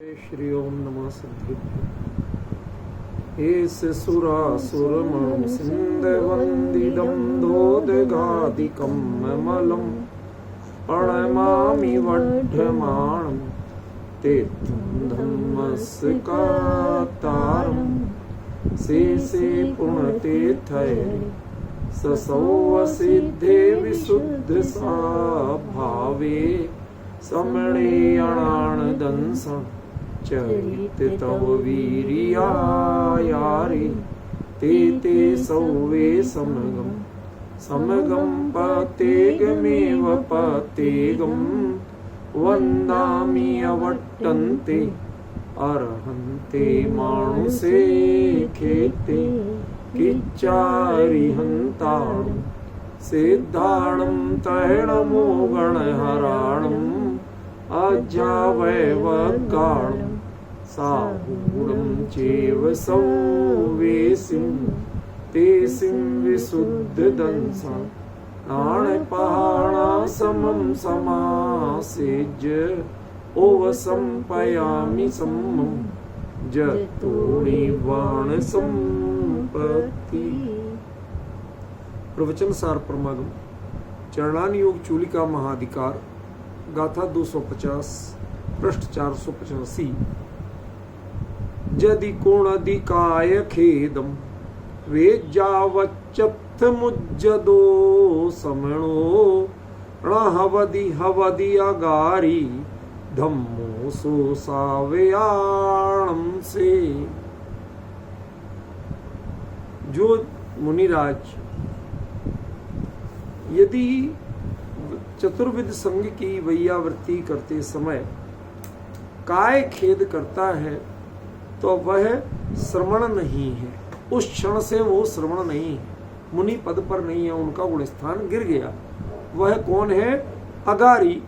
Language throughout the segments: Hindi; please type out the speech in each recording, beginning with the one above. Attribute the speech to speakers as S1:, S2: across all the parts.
S1: श्री ओम नमः सिद्धेभ्यो। एस सुरासुरमणं सिन्धवन्दिदं दोदगादिकं ममलं प्रणमामि वढ्यमाणं तेऽर्थं धम्मस्कातारं शेषे पुण्यतीर्थैः ससौवसिद्धे विशुद्धस्वभावे समणे अणानदंसं चरित तव वीर्यायारे ते सौवे समगं पतेगमेव पतेगं वन्दामि अवट्टन्ते अर्हन्ते मानुषे खेते किच्चारिहन्ताणं सिद्धाणं तैणमो गणहराणम् अजावैवगाणं साहूणं चैव सौवेसिं तेसिं विशुद्धदंसा नाणपहाणासमं समासेज्य ओवसंपयामि सम्मं जतोणिवाणसंपत्ति। प्रवचन सार परमागम चरणान योग चूलिका महाधिकार गाथा 250 पृष्ठ 485। जदि कोणदिकाय खेदम वेज्जावच्चत्थ मुज्जदो समणो रणहवदि हवदि अगारी धम्मो सो सावयाणम से। जो मुनिराज यदि चतुर्विध संग की वैयावृत्ति करते समय काय खेद करता है तो वह श्रवण नहीं है, उस क्षण से वो श्रवण नहीं है, मुनि पद पर नहीं है, उनका गुण स्थान गिर गया। वह कौन है? अगारी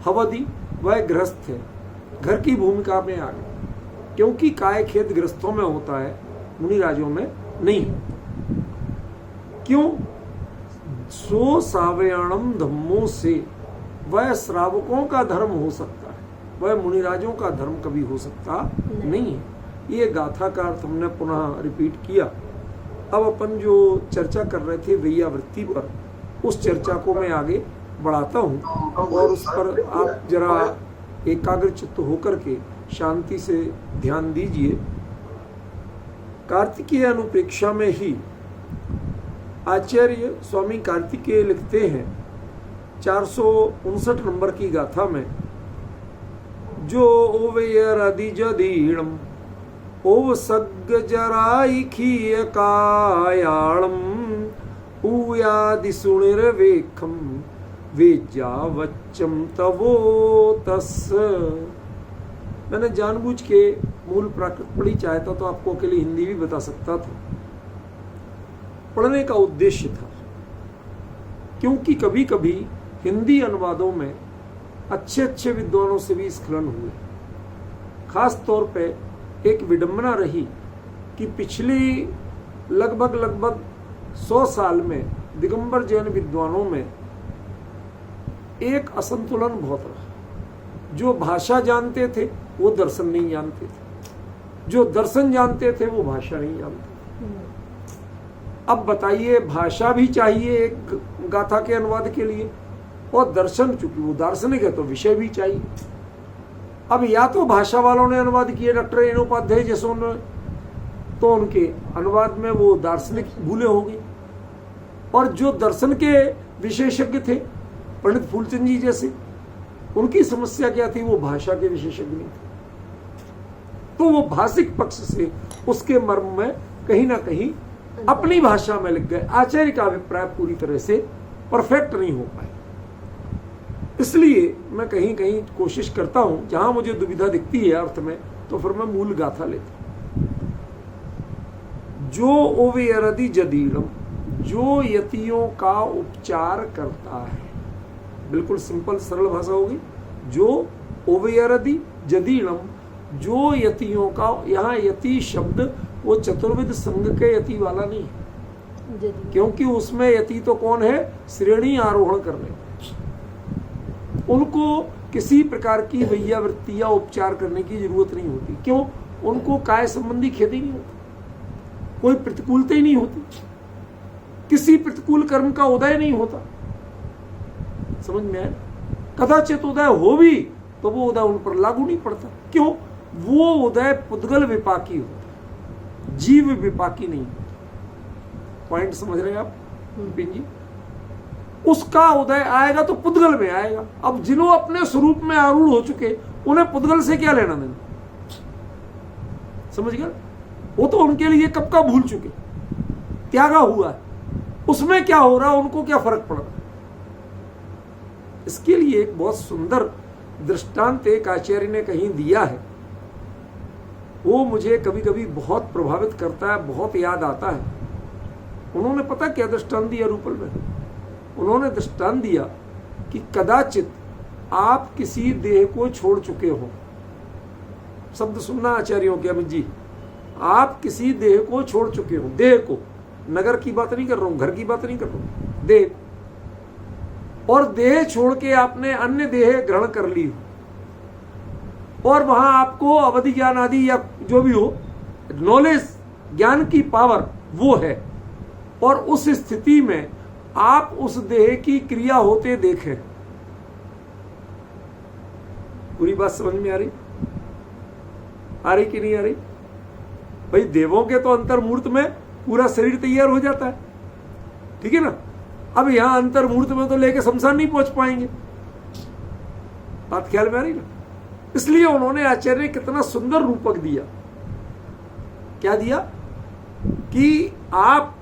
S1: हवदी, वह गृहस्थ है, घर की भूमिका में आ गया, क्योंकि काय खेद गृहस्थों में होता है, मुनि राजों में नहीं। क्यों? सो सावयाणम धम्मों से, वह श्रावकों का धर्म हो सकता है, वह मुनिराजों का धर्म कभी हो सकता नहीं है। ये गाथा का अर्थ हमने पुनः रिपीट किया। अब अपन जो चर्चा कर रहे थे वैयावृत्ति पर, उस चर्चा को मैं आगे बढ़ाता हूँ और उस पर आप जरा एकाग्र चित्त होकर के शांति से ध्यान दीजिए। कार्तिकेय अनुप्रेक्षा में ही आचार्य स्वामी कार्तिकेय लिखते हैं 459 नंबर की गाथा में, जो ओवेयरदि जदीणम ओव सग्ग जराई खीय कायाणम ऊयादि सुनिर्वेखम वेज्जावच्चम तवो तस्। मैंने जानबूझ के मूल प्राकृत पढ़ी, चाहता तो आपको अकेले हिंदी भी बता सकता था। पढ़ने का उद्देश्य था क्योंकि कभी कभी हिंदी अनुवादों में अच्छे अच्छे विद्वानों से भी स्खलन हुए। खास तौर पे एक विडंबना रही कि पिछली लगभग 100 साल में दिगंबर जैन विद्वानों में एक असंतुलन बहुत रहा। जो भाषा जानते थे वो दर्शन नहीं जानते थे, जो दर्शन जानते थे वो भाषा नहीं जानते थे। अब बताइए, भाषा भी चाहिए एक गाथा के अनुवाद के लिए, और दर्शन, चूंकि वो दार्शनिक है तो विषय भी चाहिए। अब या तो भाषा वालों ने अनुवाद किए, डॉक्टर एन उपाध्याय जैसों ने, तो उनके अनुवाद में वो दार्शनिक भूले हो गई, और जो दर्शन के विशेषज्ञ थे पंडित फूलचंद जी जैसे, उनकी समस्या क्या थी? वो भाषा के विशेषज्ञ नहीं थे, तो वो भाषिक पक्ष से उसके मर्म में कहीं ना कहीं अपनी भाषा में लिख गए। आचार्य का अभिप्राय पूरी तरह से परफेक्ट नहीं हो पाए। इसलिए मैं कहीं कहीं कोशिश करता हूं, जहां मुझे दुविधा दिखती है अर्थ में, तो फिर मैं मूल गाथा लेता हूं। जो ओवेयरदि जदीणम, जो यतियों का उपचार करता है, बिल्कुल सिंपल सरल भाषा होगी। जो ओवेयरदि जदीणम, जो यतियों का, यहाँ यति शब्द वो चतुर्विध संघ के यति वाला नहीं है, क्योंकि उसमें यति तो कौन है? श्रेणी आरोहण करने, उनको किसी प्रकार की वैयावृत्ति या उपचार करने की जरूरत नहीं होती। क्यों? उनको काय संबंधी खेती नहीं होती, कोई प्रतिकूलता ही नहीं होती, किसी प्रतिकूल कर्म का उदय नहीं होता। समझ में आया? कदाचित उदय हो भी तो वो उदय उन पर लागू नहीं पड़ता। क्यों? वो उदय पुद्गल विपाकी होता, जीव विपाकी नहीं होता। पॉइंट समझ रहे हैं आप विपिन जी? उसका उदय आएगा तो पुद्गल में आएगा। अब जिन्हों अपने स्वरूप में आरूढ़ हो चुके, उन्हें पुद्गल से क्या लेना देना? समझ गया? वो तो उनके लिए कब का भूल चुके, त्यागा हुआ है, उसमें क्या हो रहा है उनको क्या फर्क पड़ रहा है। इसके लिए एक बहुत सुंदर दृष्टांत एक आचार्य ने कहीं दिया है, वो मुझे कभी कभी बहुत प्रभावित करता है, बहुत याद आता है। उन्होंने पता क्या दृष्टांत दिया रूपल में? उन्होंने दृष्टांत दिया कि कदाचित आप किसी देह को छोड़ चुके हो। शब्द सुनना आचार्यों के, अमित जी, आप किसी देह को छोड़ चुके हो। देह को, नगर की बात नहीं कर रहा हूं, घर की बात नहीं कर रहा हूं, देह। और देह छोड़ के आपने अन्य देह ग्रहण कर ली हो और वहां आपको अवधि ज्ञान आदि या जो भी हो, नॉलेज, ज्ञान की पावर वो है, और उस स्थिति में आप उस देह की क्रिया होते देखें। पूरी बात समझ में आ रही? आ रही कि नहीं आ रही? भाई देवों के तो अंतर्मूर्त में पूरा शरीर तैयार हो जाता है, ठीक है ना। अब यहां अंतर्मूर्त में तो लेके शमशान नहीं पहुंच पाएंगे। बात ख्याल में आ रही ना? इसलिए उन्होंने आचार्य ने कितना सुंदर रूपक दिया। क्या दिया? कि आप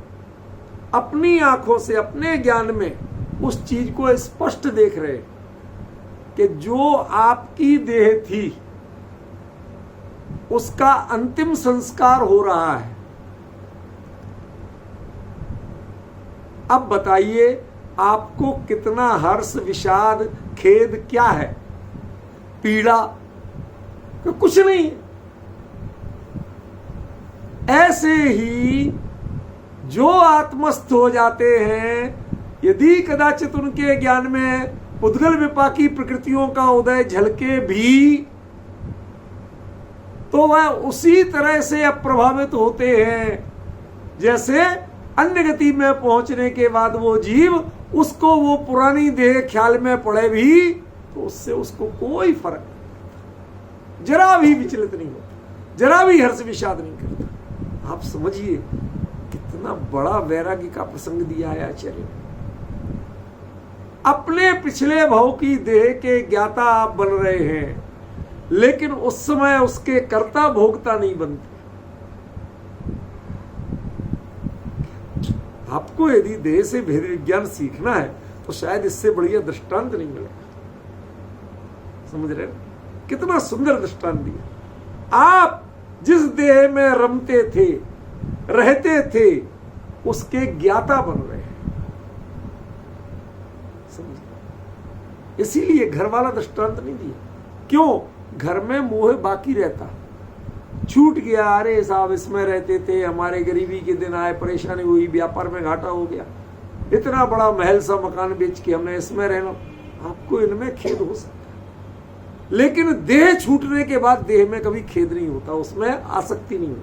S1: अपनी आंखों से, अपने ज्ञान में उस चीज को स्पष्ट देख रहे कि जो आपकी देह थी उसका अंतिम संस्कार हो रहा है। अब बताइए आपको कितना हर्ष, विषाद, खेद क्या है, पीड़ा? तो कुछ नहीं। ऐसे ही जो आत्मस्थ हो जाते हैं, यदि कदाचित उनके ज्ञान में पुद्गल विपाकी प्रकृतियों का उदय झलके भी, तो वह उसी तरह से अप्रभावित होते हैं जैसे अन्य गति में पहुंचने के बाद वो जीव, उसको वो पुरानी देह ख्याल में पड़े भी तो उससे उसको कोई फर्क नहीं, जरा भी विचलित नहीं होता, जरा भी हर्ष विषाद नहीं करता। आप समझिए कितना बड़ा वैराग्य का प्रसंग दिया है आचार्य ने। अपने पिछले भाव की देह के ज्ञाता आप बन रहे हैं, लेकिन उस समय उसके कर्ता भोगता नहीं बनते। आपको यदि देह से भेद विज्ञान सीखना है तो शायद इससे बढ़िया दृष्टांत नहीं मिलेगा। समझ रहे हैं? कितना सुंदर दृष्टांत दिया। आप जिस देह में रमते थे, रहते थे, उसके ज्ञाता बन रहे हैं। समझ? इसीलिए घर वाला दृष्टांत नहीं दिया। क्यों? घर में मोह बाकी रहता, छूट गया, अरे साहब इसमें रहते थे, हमारे गरीबी के दिन आए, परेशानी हुई, व्यापार में घाटा हो गया, इतना बड़ा महल सा मकान बेच के हमने इसमें रहना। आपको इनमें खेद हो सकता है, लेकिन देह छूटने के बाद देह में कभी खेद नहीं होता, उसमें आसक्ति नहीं होती।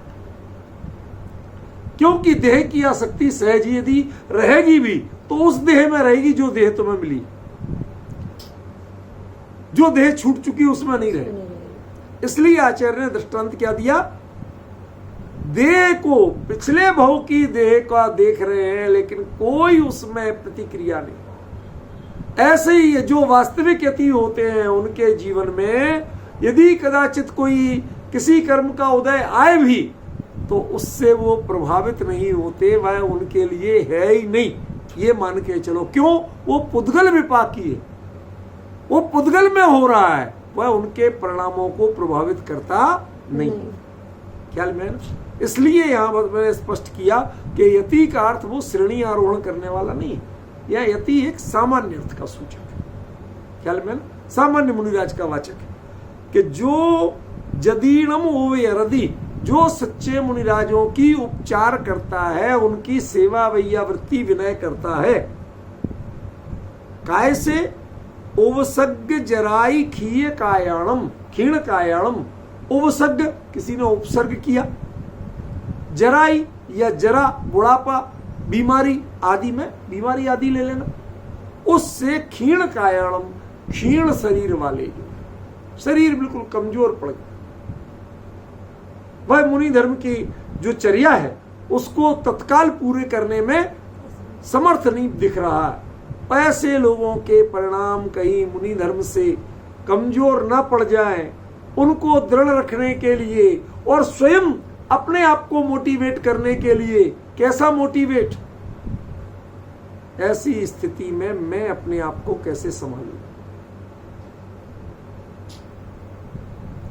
S1: क्योंकि देह की आसक्ति सहज यदि रहेगी भी तो उस देह में रहेगी जो देह तुम्हें मिली। जो देह छूट चुकी उसमें नहीं रहे। इसलिए आचार्य ने दृष्टांत क्या दिया? देह को, पिछले भव की देह का देख रहे हैं लेकिन कोई उसमें प्रतिक्रिया नहीं। ऐसे ही जो वास्तविक यति होते हैं उनके जीवन में यदि कदाचित कोई किसी कर्म का उदय आए भी तो उससे वो प्रभावित नहीं होते, वह उनके लिए है ही नहीं, ये मान के चलो। क्यों? वो पुद्गल विपाकी है, वो पुद्गल में हो रहा है, वह उनके परिणामों को प्रभावित करता नहीं। ख्याल में? इसलिए यहां मैंने स्पष्ट किया कि यति का अर्थ वो श्रेणी आरोहण करने वाला नहीं है। यह यति एक सामान्य अर्थ का सूचक है। ख्याल में? सामान्य मुनिराज का वाचक है कि जो जदीणम ओवे अरदि, जो सच्चे मुनिराजों की उपचार करता है, उनकी सेवा वैयावृत्ति विनय करता है। काय से? उपसर्ग जराई खीय कायाणम, क्षीण कायाणम। उपसर्ग किसी ने उपसर्ग किया, जराई या जरा बुढ़ापा, बीमारी आदि में बीमारी आदि ले लेना, उससे क्षीण कायाणम, क्षीण शरीर वाले, जो शरीर बिल्कुल कमजोर पड़ गया, वह मुनि धर्म की जो चर्या है उसको तत्काल पूरे करने में समर्थ नहीं दिख रहा है। ऐसे लोगों के परिणाम कहीं मुनि धर्म से कमजोर न पड़ जाएं, उनको दृढ़ रखने के लिए और स्वयं अपने आप को मोटिवेट करने के लिए, कैसा मोटिवेट, ऐसी स्थिति में मैं अपने आप को कैसे संभालूं,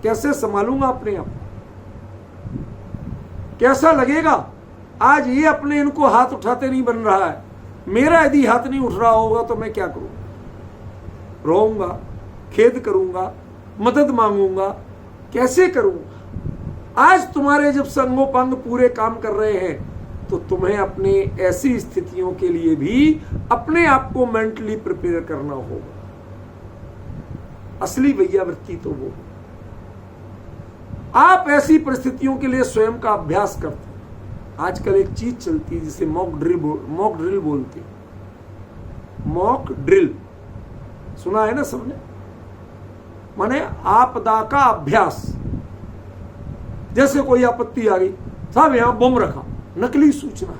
S1: कैसे संभालूंगा अपने आप, कैसा लगेगा। आज ये अपने इनको हाथ उठाते नहीं बन रहा है, मेरा यदि हाथ नहीं उठ रहा होगा तो मैं क्या करूंगा, रोऊंगा, खेद करूंगा, मदद मांगूंगा, कैसे करूंगा। आज तुम्हारे जब संगोपांग पूरे काम कर रहे हैं तो तुम्हें अपने ऐसी स्थितियों के लिए भी अपने आप को मेंटली प्रिपेयर करना होगा। असली वैयावृत्ति तो वो, आप ऐसी परिस्थितियों के लिए स्वयं का अभ्यास करते हैं। आजकल एक चीज चलती है जिसे मॉक ड्रिल बोलते हैं। मॉक ड्रिल सुना है ना सबने, माने आपदा का अभ्यास। जैसे कोई आपत्ति आ गई, साहब यहां बम रखा, नकली सूचना है,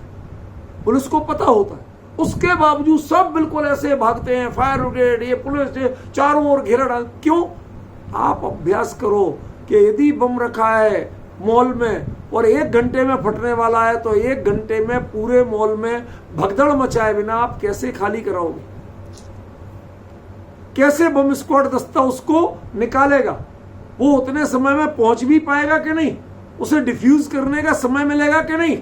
S1: पुलिस को पता होता है, उसके बावजूद सब बिल्कुल ऐसे भागते हैं, फायर ब्रिगेड, ये पुलिस, चारों ओर घेरा डाल। क्यों? आप अभ्यास करो कि यदि बम रखा है मॉल में और 1 घंटे में फटने वाला है तो 1 घंटे में पूरे मॉल में भगदड़ मचाए बिना आप कैसे खाली कराओगे, कैसे बम स्क्वाड दस्ता उसको निकालेगा, वो उतने समय में पहुंच भी पाएगा कि नहीं, उसे डिफ्यूज करने का समय मिलेगा कि नहीं,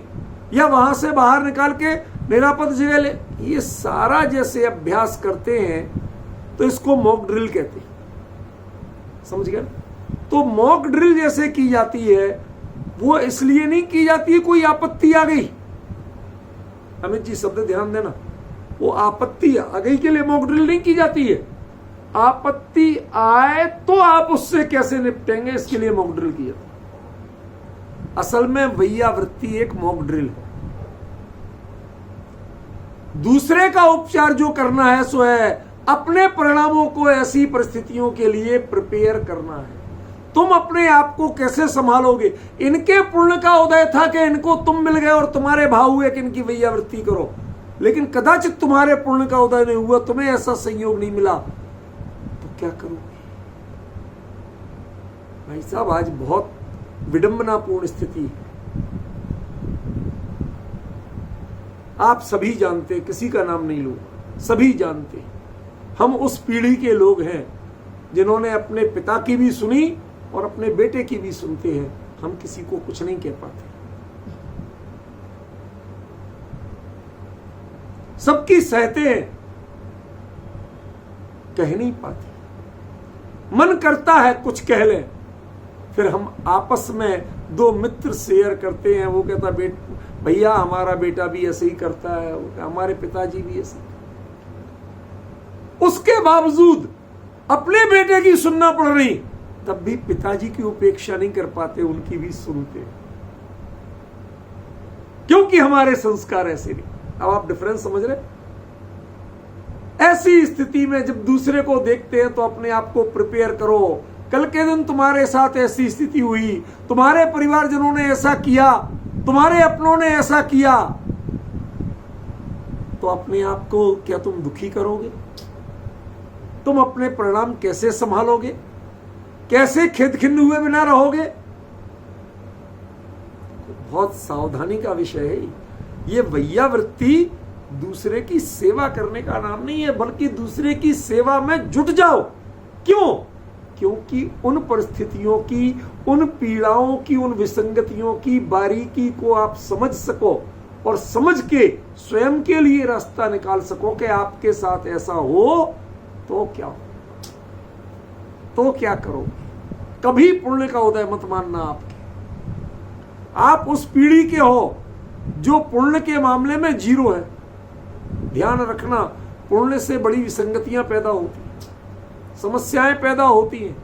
S1: या वहां से बाहर निकाल के निरापद जगह ले। ये सारा जैसे अभ्यास करते हैं तो इसको मॉक ड्रिल कहते हैं, समझ गए। तो मॉक ड्रिल जैसे की जाती है वो इसलिए नहीं की जाती है कोई आपत्ति आ गई, अमित जी शब्द ध्यान देना, वो आपत्ति आ गई के लिए मॉक ड्रिल नहीं की जाती है। आपत्ति आए तो आप उससे कैसे निपटेंगे, इसके लिए मॉक ड्रिल की जाती है। असल में वैयावृत्ति एक मॉक ड्रिल है। दूसरे का उपचार जो करना है सो है अपने परिणामों को ऐसी परिस्थितियों के लिए प्रिपेयर करना है। तुम अपने आप को कैसे संभालोगे। इनके पुण्य का उदय था कि इनको तुम मिल गए और तुम्हारे भाव हुए कि इनकी वैयावृत्ति करो, लेकिन कदाचित तुम्हारे पुण्य का उदय नहीं हुआ, तुम्हें ऐसा संयोग नहीं मिला, तो क्या करोगे। भाई साहब आज बहुत विडंबनापूर्ण स्थिति है। आप सभी जानते, किसी का नाम नहीं लूंगा, सभी जानते हम उस पीढ़ी के लोग हैं जिन्होंने अपने पिता की भी सुनी और अपने बेटे की भी सुनते हैं। हम किसी को कुछ नहीं कह पाते, सबकी सहते हैं, कह नहीं पाते। मन करता है कुछ कह लें, फिर हम आपस में 2 मित्र शेयर करते हैं। वो कहता भैया हमारा बेटा भी ऐसे ही करता है, हमारे पिताजी भी ऐसे। उसके बावजूद अपने बेटे की सुनना पड़ रही, तब भी पिताजी की उपेक्षा नहीं कर पाते, उनकी भी सुनते, क्योंकि हमारे संस्कार ऐसे नहीं। अब आप डिफरेंस समझ रहे। ऐसी स्थिति में जब दूसरे को देखते हैं तो अपने आप को प्रिपेयर करो। कल के दिन तुम्हारे साथ ऐसी स्थिति हुई, तुम्हारे परिवारजनों ने ऐसा किया, तुम्हारे अपनों ने ऐसा किया, तो अपने आप को क्या तुम दुखी करोगे? तुम अपने परिणाम कैसे संभालोगे? कैसे खेद खिन्न हुए बिना रहोगे? बहुत सावधानी का विषय है। ये वैयावृत्ति दूसरे की सेवा करने का नाम नहीं है, बल्कि दूसरे की सेवा में जुट जाओ। क्यों? क्योंकि उन परिस्थितियों की, उन पीड़ाओं की, उन विसंगतियों की बारीकी को आप समझ सको और समझ के स्वयं के लिए रास्ता निकाल सको कि आपके साथ ऐसा हो तो क्या हो, तो क्या करोगे। कभी पुण्य का उदय मत मानना आपके। आप उस पीढ़ी के हो जो पुण्य के मामले में 0 है। ध्यान रखना, पुण्य से बड़ी विसंगतियां पैदा होती। समस्याएं पैदा होती हैं।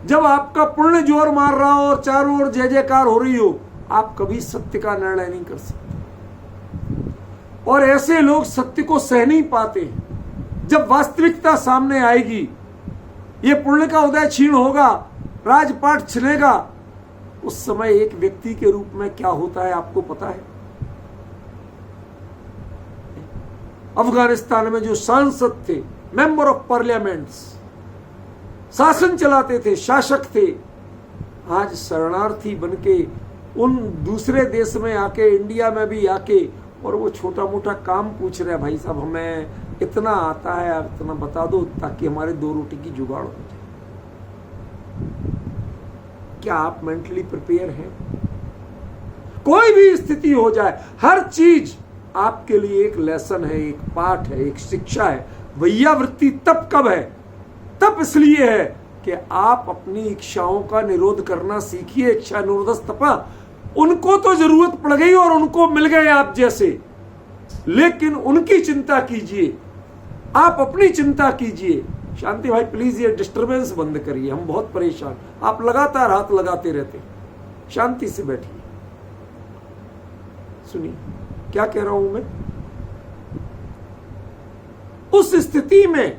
S1: जब आपका पुण्य जोर मार रहा हो और चारों ओर जय जयकार हो रही हो, आप कभी सत्य का निर्णय नहीं कर सकते। और ऐसे लोग सत्य को सह नहीं पाते। जब वास्तविकता सामने आएगी, ये पुण्य का उदय क्षीण होगा, राजपाट छिनेगा, उस समय एक व्यक्ति के रूप में क्या होता है आपको पता है? अफगानिस्तान में जो सांसद थे, मेंबर ऑफ पार्लियामेंट्स, शासन चलाते थे, शासक थे, आज शरणार्थी बनके उन दूसरे देश में आके, इंडिया में भी आके, और वो छोटा मोटा काम पूछ रहे हैं, भाई साहब हमें इतना आता है, आप इतना बता दो ताकि हमारे 2 रोटी की जुगाड़ हो जाए। क्या आप मेंटली प्रिपेयर हैं? कोई भी स्थिति हो जाए, हर चीज आपके लिए एक लेसन है, एक पाठ है, एक शिक्षा है। वैयावृत्ति तप कब है? तप इसलिए है कि आप अपनी इच्छाओं का निरोध करना सीखिए। इच्छा निरोधस्तपः, उनको तो जरूरत पड़ गई और उनको मिल गए आप जैसे, लेकिन उनकी चिंता कीजिए, आप अपनी चिंता कीजिए। शांति भाई प्लीज ये डिस्टरबेंस बंद करिए, हम बहुत परेशान, आप लगातार हाथ लगाते रहते। शांति से बैठिए, सुनिए क्या कह रहा हूं मैं। उस स्थिति में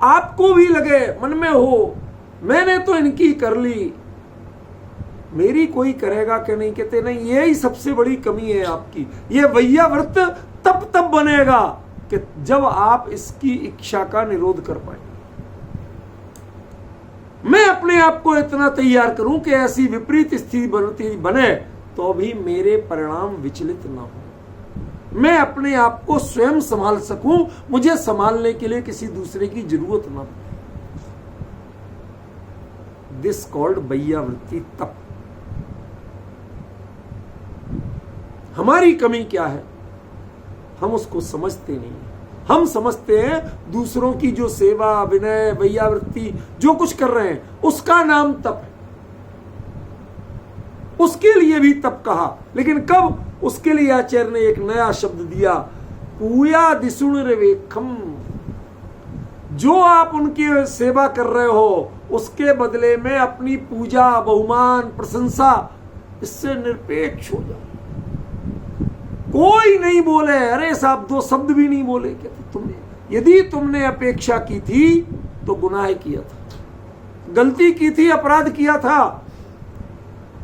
S1: आपको भी लगे, मन में हो, मैंने तो इनकी कर ली, मेरी कोई करेगा कि नहीं? कहते नहीं, यही सबसे बड़ी कमी है आपकी। ये वैयाव्रत तब बनेगा कि जब आप इसकी इच्छा का निरोध कर पाए। मैं अपने आप को इतना तैयार करूं कि ऐसी विपरीत स्थिति बने तो भी मेरे परिणाम विचलित ना हो। मैं अपने आप को स्वयं संभाल सकूं, मुझे संभालने के लिए किसी दूसरे की जरूरत ना पड़े। दिस कॉल्ड वैयावृत्ति तप। हमारी कमी क्या है? हम उसको समझते नहीं। हम समझते हैं दूसरों की जो सेवा, विनय, वैयावृत्ति जो कुछ कर रहे हैं उसका नाम तप है। उसके लिए भी तप कहा, लेकिन कब? उसके लिए आचार्य ने एक नया शब्द दिया, पूया दिशुणिर्वेखम। जो आप उनकी सेवा कर रहे हो उसके बदले में अपनी पूजा, बहुमान, प्रशंसा, इससे निरपेक्ष हो जाओ। कोई नहीं बोले, अरे साहब 2 शब्द भी नहीं बोले, कहते तुमने यदि तुमने अपेक्षा की थी तो गुनाह किया था, गलती की थी, अपराध किया था।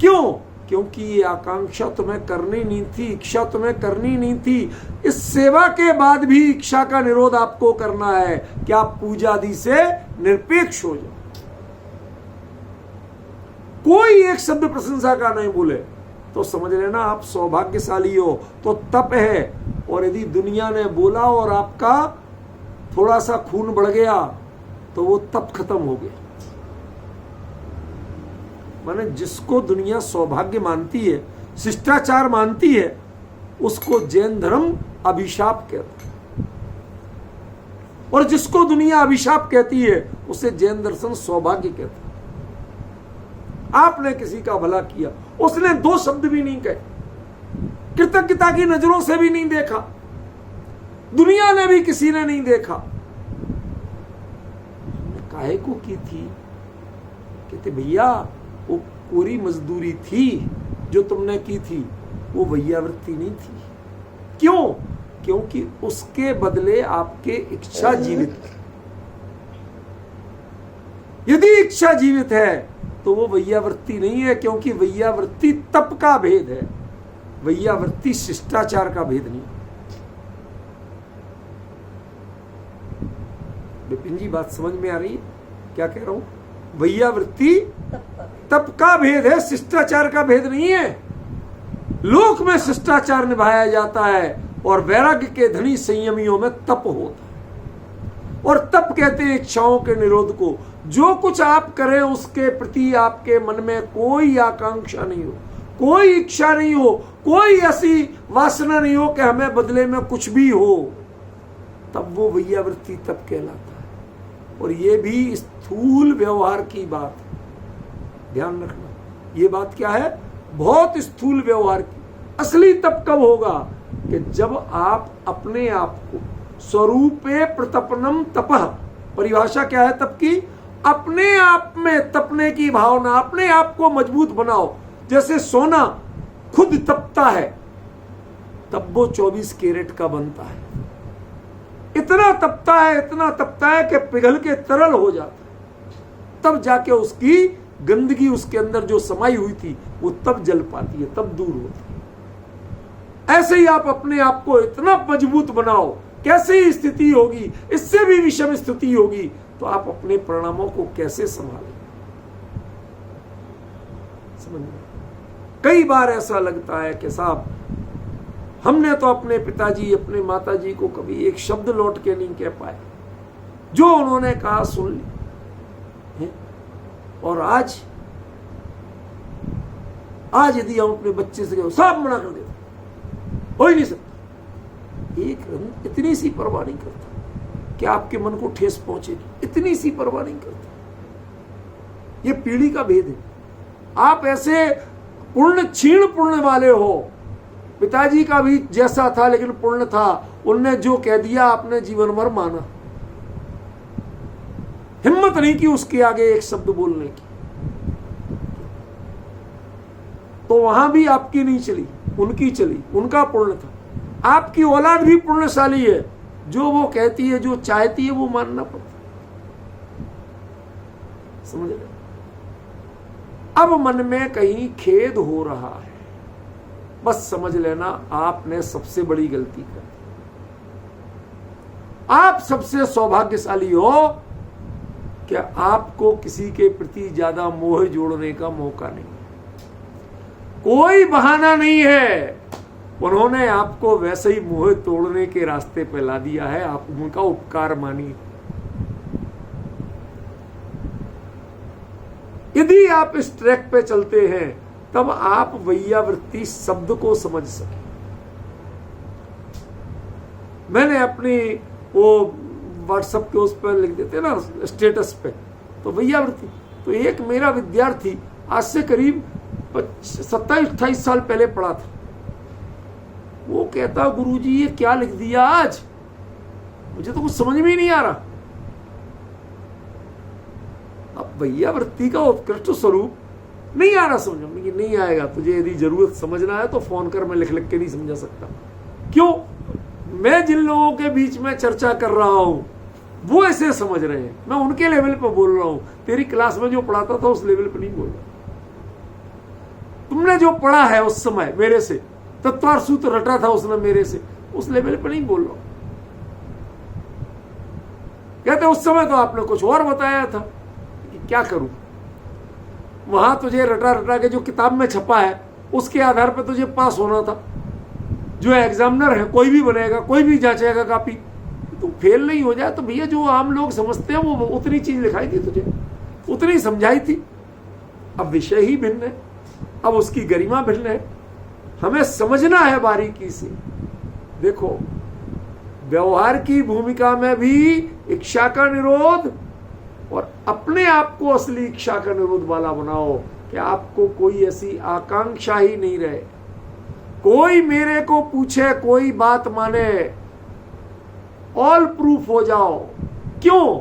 S1: क्यों? क्योंकि ये आकांक्षा तुम्हें करनी नहीं थी, इच्छा तुम्हें करनी नहीं थी। इस सेवा के बाद भी इच्छा का निरोध आपको करना है कि आप पूजा आदि से निरपेक्ष हो जाओ। कोई एक शब्द प्रशंसा का नहीं बोले तो समझ लेना आप सौभाग्यशाली हो, तो तप है। और यदि दुनिया ने बोला और आपका थोड़ा सा खून बढ़ गया तो वो तप खत्म हो गया। माने जिसको दुनिया सौभाग्य मानती है, शिष्टाचार मानती है, उसको जैन धर्म अभिशाप कहता है, और जिसको दुनिया अभिशाप कहती है उसे जैन दर्शन सौभाग्य कहता है। आपने किसी का भला किया, उसने 2 शब्द भी नहीं कहे, कृतज्ञता की नजरों से भी नहीं देखा, दुनिया ने भी किसी ने नहीं देखा, काहे को की थी? कहते भैया वो पूरी मजदूरी थी जो तुमने की थी, वो वैयावृत्ति नहीं थी। क्यों? क्योंकि उसके बदले आपके इच्छा जीवित है। यदि इच्छा जीवित है तो वो वैयावृत्ति नहीं है, क्योंकि वैयावृत्ति तप का भेद है, वैयावृत्ति शिष्टाचार का भेद नहीं। विपिन जी बात समझ में आ रही है क्या कह रहा हूं? वैयावृत्ति तप का भेद है, शिष्टाचार का भेद नहीं है। लोक में शिष्टाचार निभाया जाता है और वैराग्य के धनी संयमियों में तप होता है। और तप कहते हैं इच्छाओं के निरोध को। जो कुछ आप करें उसके प्रति आपके मन में कोई आकांक्षा नहीं हो, कोई इच्छा नहीं हो, कोई ऐसी वासना नहीं हो कि हमें बदले में कुछ भी हो, तब वो वैयावृत्ति तप कहलाता है। और ये भी स्थूल व्यवहार की बात है, ध्यान रखना। ये बात क्या है? बहुत स्थूल व्यवहार की। असली तप कब होगा? कि जब आप अपने आप को स्वरूपे प्रतपनम तपः, परिभाषा क्या है तप की? अपने आप में तपने की भावना, अपने आप को मजबूत बनाओ। जैसे सोना खुद तपता है तब वो 24 कैरेट का बनता है। इतना तपता है, इतना तपता है कि पिघल के तरल हो जाता है, तब जाके उसकी गंदगी उसके अंदर जो समाई हुई थी वो तब जल पाती है, तब दूर होती है। ऐसे ही आप अपने आप को इतना मजबूत बनाओ, कैसे ही स्थिति होगी, इससे भी विषम स्थिति होगी, तो आप अपने परिणामों को कैसे संभालें। समझ में? कई बार ऐसा लगता है कि साहब हमने तो अपने पिताजी, अपने माताजी को कभी एक शब्द लौट के नहीं कह पाए, जो उन्होंने कहा सुन ली, और आज यदि हम अपने बच्चे से कहो, सब मना कर देते, हो ही नहीं सकता। एक रंग इतनी सी परवाह नहीं करता कि आपके मन को ठेस पहुंचेगी, इतनी सी परवाह नहीं करता। ये पीढ़ी का भेद है। आप ऐसे पूर्ण क्षीण पुण्य वाले हो, पिताजी का भी जैसा था लेकिन पुण्य था, उनने जो कह दिया आपने जीवन भर माना, हिम्मत नहीं की उसके आगे एक शब्द बोलने की, तो वहां भी आपकी नहीं चली, उनकी चली, उनका पुण्य था। आपकी औलाद भी पुण्यशाली है, जो वो कहती है, जो चाहती है वो मानना पड़ता। समझ रहे? अब मन में कहीं खेद हो रहा है, बस समझ लेना आपने सबसे बड़ी गलती कर दी। आप सबसे सौभाग्यशाली हो कि आपको किसी के प्रति ज्यादा मोह जोड़ने का मौका नहीं है, कोई बहाना नहीं है। उन्होंने आपको वैसे ही मोह तोड़ने के रास्ते पे ला दिया है, आप उनका उपकार मानिए। यदि आप इस ट्रैक पे चलते हैं तब आप वैयावृत्ति शब्द को समझ सके। मैंने अपनी वो व्हाट्सएप के उस पर लिख देते ना स्टेटस पे, तो वैयावृत्ति, तो एक मेरा विद्यार्थी आज से करीब 27-28 साल पहले पढ़ा था, वो कहता गुरुजी ये क्या लिख दिया आज, मुझे तो कुछ समझ में ही नहीं आ रहा। अब वैयावृत्ति का उत्कृष्ट स्वरूप नहीं आ रहा समझ में, कि नहीं आएगा तुझे, यदि जरूरत समझना है तो फोन कर, मैं लिख लिख के नहीं समझा सकता। क्यों? मैं जिन लोगों के बीच में चर्चा कर रहा हूं वो ऐसे समझ रहे हैं, मैं उनके लेवल पे बोल रहा हूं। तेरी क्लास में जो पढ़ाता था उस लेवल पे नहीं बोल रहा। तुमने जो पढ़ा है उस समय मेरे से, तत्वार सूत्र रटा था उसने मेरे से, उस लेवल पे नहीं बोल रहा। कहते उस समय तो आपने कुछ और बताया था, कि क्या करूं, वहां तुझे रटा रटा के जो किताब में छपा है उसके आधार पर तुझे पास होना था। जो एग्जामिनर है कोई भी बनेगा, कोई भी जांचेगा कॉपी, तू फेल नहीं हो जाए तो भैया जो आम लोग समझते हैं वो उतनी चीज लिखाई थी तुझे, उतनी समझाई थी। अब विषय ही भिन्न है, अब उसकी गरिमा भिन्न है, हमें समझना है बारीकी से। देखो व्यवहार की भूमिका में भी इच्छा का निरोध, और अपने आप को असली इच्छा का निरोध वाला बनाओ कि आपको कोई ऐसी आकांक्षा ही नहीं रहे, कोई मेरे को पूछे, कोई बात माने, ऑल प्रूफ हो जाओ। क्यों?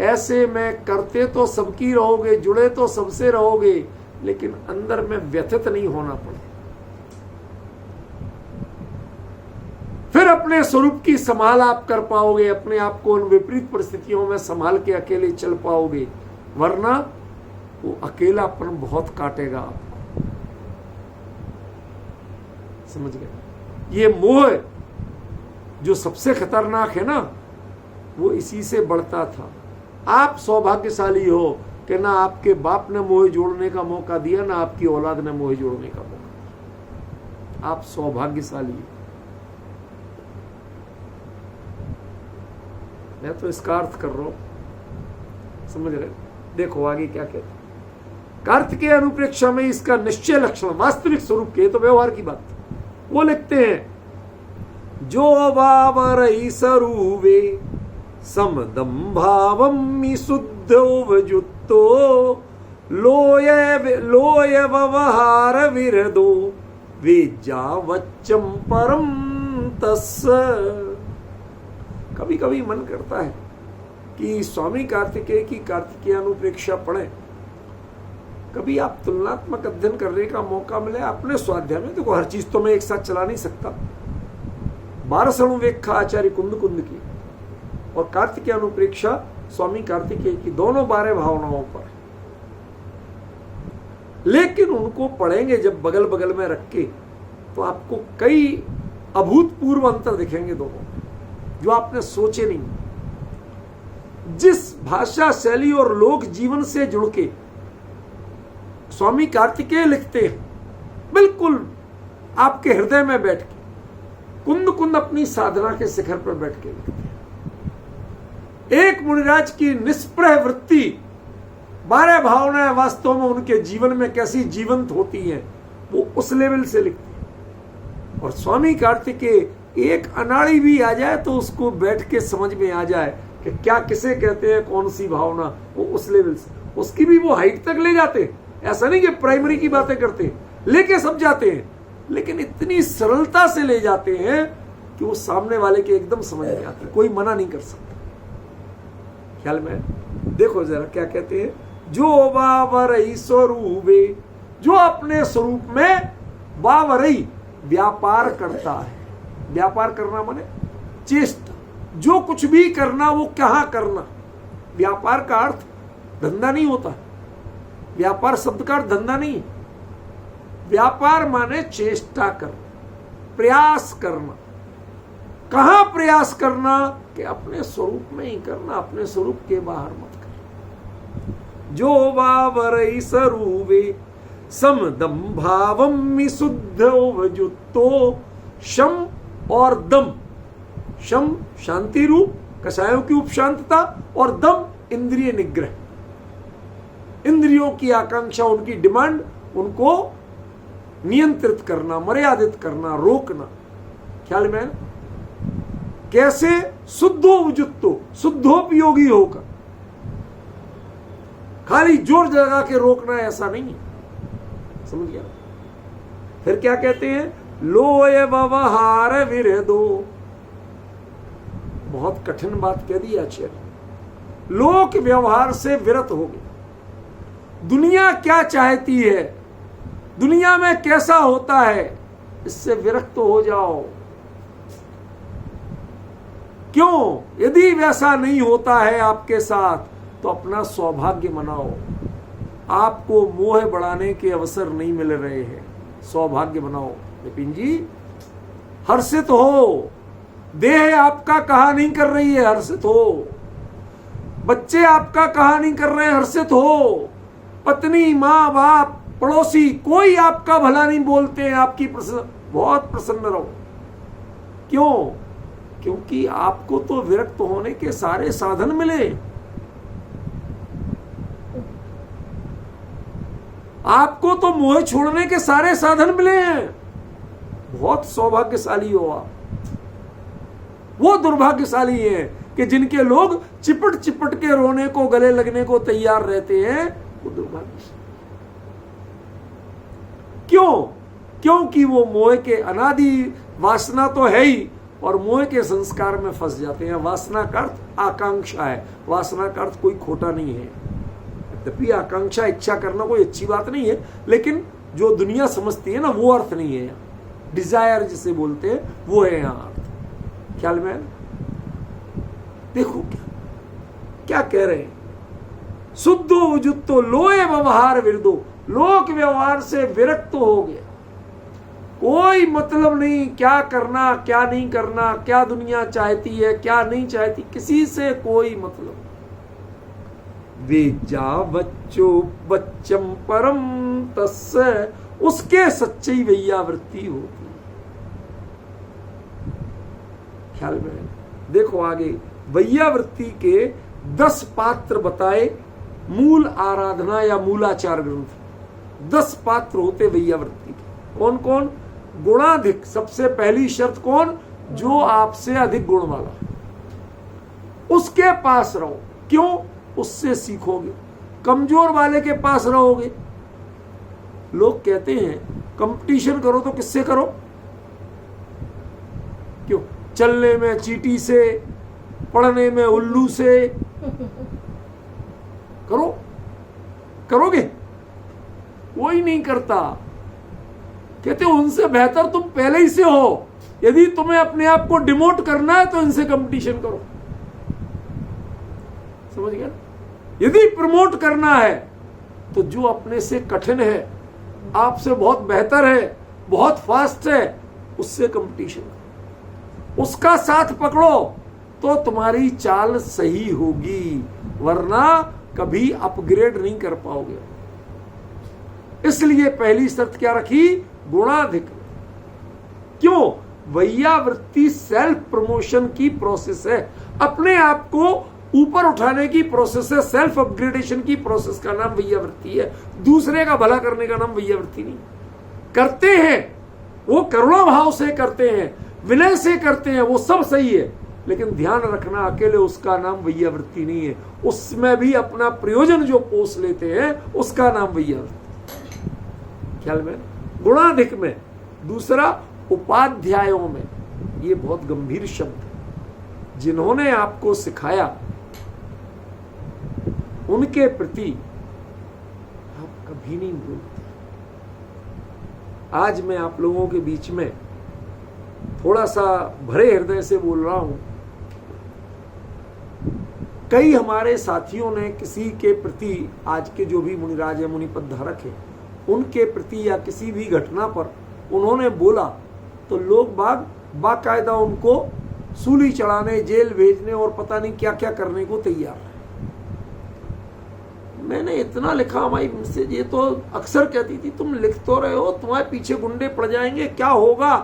S1: ऐसे में करते तो सबकी रहोगे, जुड़े तो सबसे रहोगे, लेकिन अंदर में व्यथित नहीं होना पड़े। फिर अपने स्वरूप की संभाल आप कर पाओगे, अपने आप को उन विपरीत परिस्थितियों में संभाल के अकेले चल पाओगे, वरना वो अकेलापन बहुत काटेगा आपको। समझ गए? ये मोह जो सबसे खतरनाक है ना, वो इसी से बढ़ता था। आप सौभाग्यशाली हो कि ना आपके बाप ने मोह जोड़ने का मौका दिया, ना आपकी औलाद ने मोह जोड़ने का मौका दिया। आप सौभाग्यशाली हो। मैं तो इसका अर्थ कर रहा हूं, समझ रहे? देखो आगे क्या कहते हैं। अर्थ के अनुप्रेक्षा में इसका निश्चय लक्षण वास्तविक स्वरूप के, तो व्यवहार की बात वो लिखते हैं, जो वावरई सरूवे समदम भावम शुद्धोवजुत्तो लोय व्यवहार विरदो वेज्जावच्चम परम तस्स। कभी कभी मन करता है कि स्वामी कार्तिकेय की कार्तिकेयानुप्रेक्षा पढ़ें। कभी आप तुलनात्मक अध्ययन करने का मौका मिले अपने स्वाध्याय में। देखो हर चीज तो मैं एक साथ चला नहीं सकता। 12 अणुवेक्षा आचार्य कुंद की और कार्तिकेयानुप्रेक्षा स्वामी कार्तिकेय की, दोनों 12 भावनाओं पर। लेकिन उनको पढ़ेंगे जब बगल बगल में रख के, तो आपको कई अभूतपूर्व अंतर दिखेंगे दोनों, जो आपने सोचे नहीं। जिस भाषा शैली और लोक जीवन से जुड़ के स्वामी कार्तिकेय लिखते हैं, बिल्कुल आपके हृदय में बैठ के, कुंद अपनी साधना के शिखर पर बैठ के लिखते हैं। एक मुनिराज की निष्प्रह वृत्ति, 12 भावनाएं वास्तव में उनके जीवन में कैसी जीवंत होती हैं, वो उस लेवल से लिखते हैं। और स्वामी कार्तिकेय एक अनाड़ी भी आ जाए तो उसको बैठ के समझ में आ जाए कि क्या किसे कहते हैं, कौन सी भावना, वो उस लेवल से, उसकी भी वो हाइट तक ले जाते हैं। ऐसा नहीं कि प्राइमरी की बातें करते हैं, लेके सब जाते हैं, लेकिन इतनी सरलता से ले जाते हैं कि वो सामने वाले के एकदम समझ में आती है, कोई मना नहीं कर सकता। ख्याल में देखो जरा क्या कहते हैं, जो वावरई स्वरूपे, जो अपने स्वरूप में वावरई व्यापार करता है। व्यापार करना माने चेष्टा, जो कुछ भी करना वो कहाँ करना। व्यापार का अर्थ धंधा नहीं होता, व्यापार शब्द का अर्थ धंधा नहीं। व्यापार माने चेष्टा करना, प्रयास करना। कहां प्रयास करना? कि अपने स्वरूप में ही करना, अपने स्वरूप के बाहर मत करना। जो वावरई स्वरूपे समदम भावम शुद्ध वजुतो, शम और दम। शम शांति रूप, कषायों की उपशांतता, और दम इंद्रिय निग्रह, इंद्रियों की आकांक्षा, उनकी डिमांड, उनको नियंत्रित करना, मर्यादित करना, रोकना। ख्याल में कैसे? शुद्धो उजुत्तो, शुद्धोपयोगी होकर। खाली जोर लगा के रोकना ऐसा नहीं है, समझ गया? फिर क्या कहते हैं? लोय व्यवहार विरदो। बहुत कठिन बात कह दी आचार्य। लोक व्यवहार से विरत हो गए। दुनिया क्या चाहती है, दुनिया में कैसा होता है, इससे विरक्त हो जाओ। क्यों? यदि वैसा नहीं होता है आपके साथ तो अपना सौभाग्य मनाओ। आपको मोह बढ़ाने के अवसर नहीं मिल रहे हैं, सौभाग्य बनाओ। विपिन जी हर्षित हो, देह आपका कहा नहीं कर रही है, हर्षित हो। बच्चे आपका कहा नहीं कर रहे हैं, हर्षित हो। पत्नी, माँ बाप, पड़ोसी, कोई आपका भला नहीं बोलते हैं, आपकी बहुत प्रसन्न रहो। क्यों? क्योंकि आपको तो विरक्त होने के सारे साधन मिले। आपको तो मोह छोड़ने के सारे साधन मिले हैं। बहुत सौभाग्यशाली हो आप। वो दुर्भाग्यशाली हैं कि जिनके लोग चिपट चिपट के रोने को, गले लगने को तैयार रहते हैं, वो दुर्भाग्यशाली। क्यों? क्योंकि वो मोह के अनादि वासना तो है ही, और मोह के संस्कार में फंस जाते हैं। वासना का अर्थ आकांक्षा है, वासना का अर्थ कोई खोटा नहीं है। यद्यपि आकांक्षा, इच्छा करना कोई अच्छी बात नहीं है, लेकिन जो दुनिया समझती है ना, वो अर्थ नहीं है। डिजायर जिसे बोलते हैं, वो है यहाँ अर्थ। ख्याल में देखो क्या कह रहे हैं? शुद्धो उजुत्तो लोय व्यवहार विरदो, लोक व्यवहार से विरक्त हो गया। कोई मतलब नहीं क्या करना, क्या नहीं करना, क्या दुनिया चाहती है, क्या नहीं चाहती, किसी से कोई मतलब। वेजा बच्चो बच्चम परम तस्य, उसके सच्ची वैयावृत्ति होती है। ख्याल में देखो आगे, वैयावृत्ति के 10 पात्र बताए मूल आराधना या मूलाचार ग्रंथ। 10 पात्र होते वैयावृत्ति के। कौन कौन? गुणाधिक, सबसे पहली शर्त कौन? जो आपसे अधिक गुण वाला, उसके पास रहो। क्यों? उससे सीखोगे। कमजोर वाले के पास रहोगे। लोग कहते हैं कंपटीशन करो तो किससे करो? क्यों? चलने में चींटी से, पढ़ने में उल्लू से, करो, करोगे? कोई नहीं करता। कहते उनसे बेहतर तुम पहले ही से हो। यदि तुम्हें अपने आप को डिमोट करना है तो इनसे कंपटीशन करो। समझ गया? यदि प्रमोट करना है तो जो अपने से कठिन है, आपसे बहुत बेहतर है, बहुत फास्ट है, उससे कंपटीशन करो, उसका साथ पकड़ो तो तुम्हारी चाल सही होगी, वरना कभी अपग्रेड नहीं कर पाओगे। इसलिए पहली शर्त क्या रखी? गुणाधिक। क्यों? वैयावृत्ति सेल्फ प्रमोशन की प्रोसेस है, अपने आप को ऊपर उठाने की प्रोसेस है, सेल्फ अपग्रेडेशन की प्रोसेस का नाम वैयावृत्ति है। दूसरे का भला करने का नाम वैयावृत्ति नहीं। करते हैं वो करुणा भाव से करते हैं, विनय से करते हैं, वो सब सही है, लेकिन ध्यान रखना अकेले उसका नाम वैयावृत्ति नहीं है। उसमें भी अपना प्रयोजन जो पोष लेते हैं उसका नाम वैयावृत्ति। ख्याल में? गुणाधिक में। दूसरा, उपाध्यायों में। ये बहुत गंभीर शब्द है। जिन्होंने आपको सिखाया उनके प्रति आप कभी नहीं बोलते। आज मैं आप लोगों के बीच में थोड़ा सा भरे हृदय से बोल रहा हूं। कई हमारे साथियों ने किसी के प्रति, आज के जो भी मुनिराज है, मुनिपद धारक है, उनके प्रति या किसी भी घटना पर उन्होंने बोला तो लोग बाकायदा उनको सूली चढ़ाने, जेल भेजने और पता नहीं क्या क्या करने को तैयार है। मैंने इतना लिखा हमारी मैसेज, ये तो अक्सर कहती थी तुम लिख तो रहे हो, तुम्हारे पीछे गुंडे पड़ जाएंगे, क्या होगा?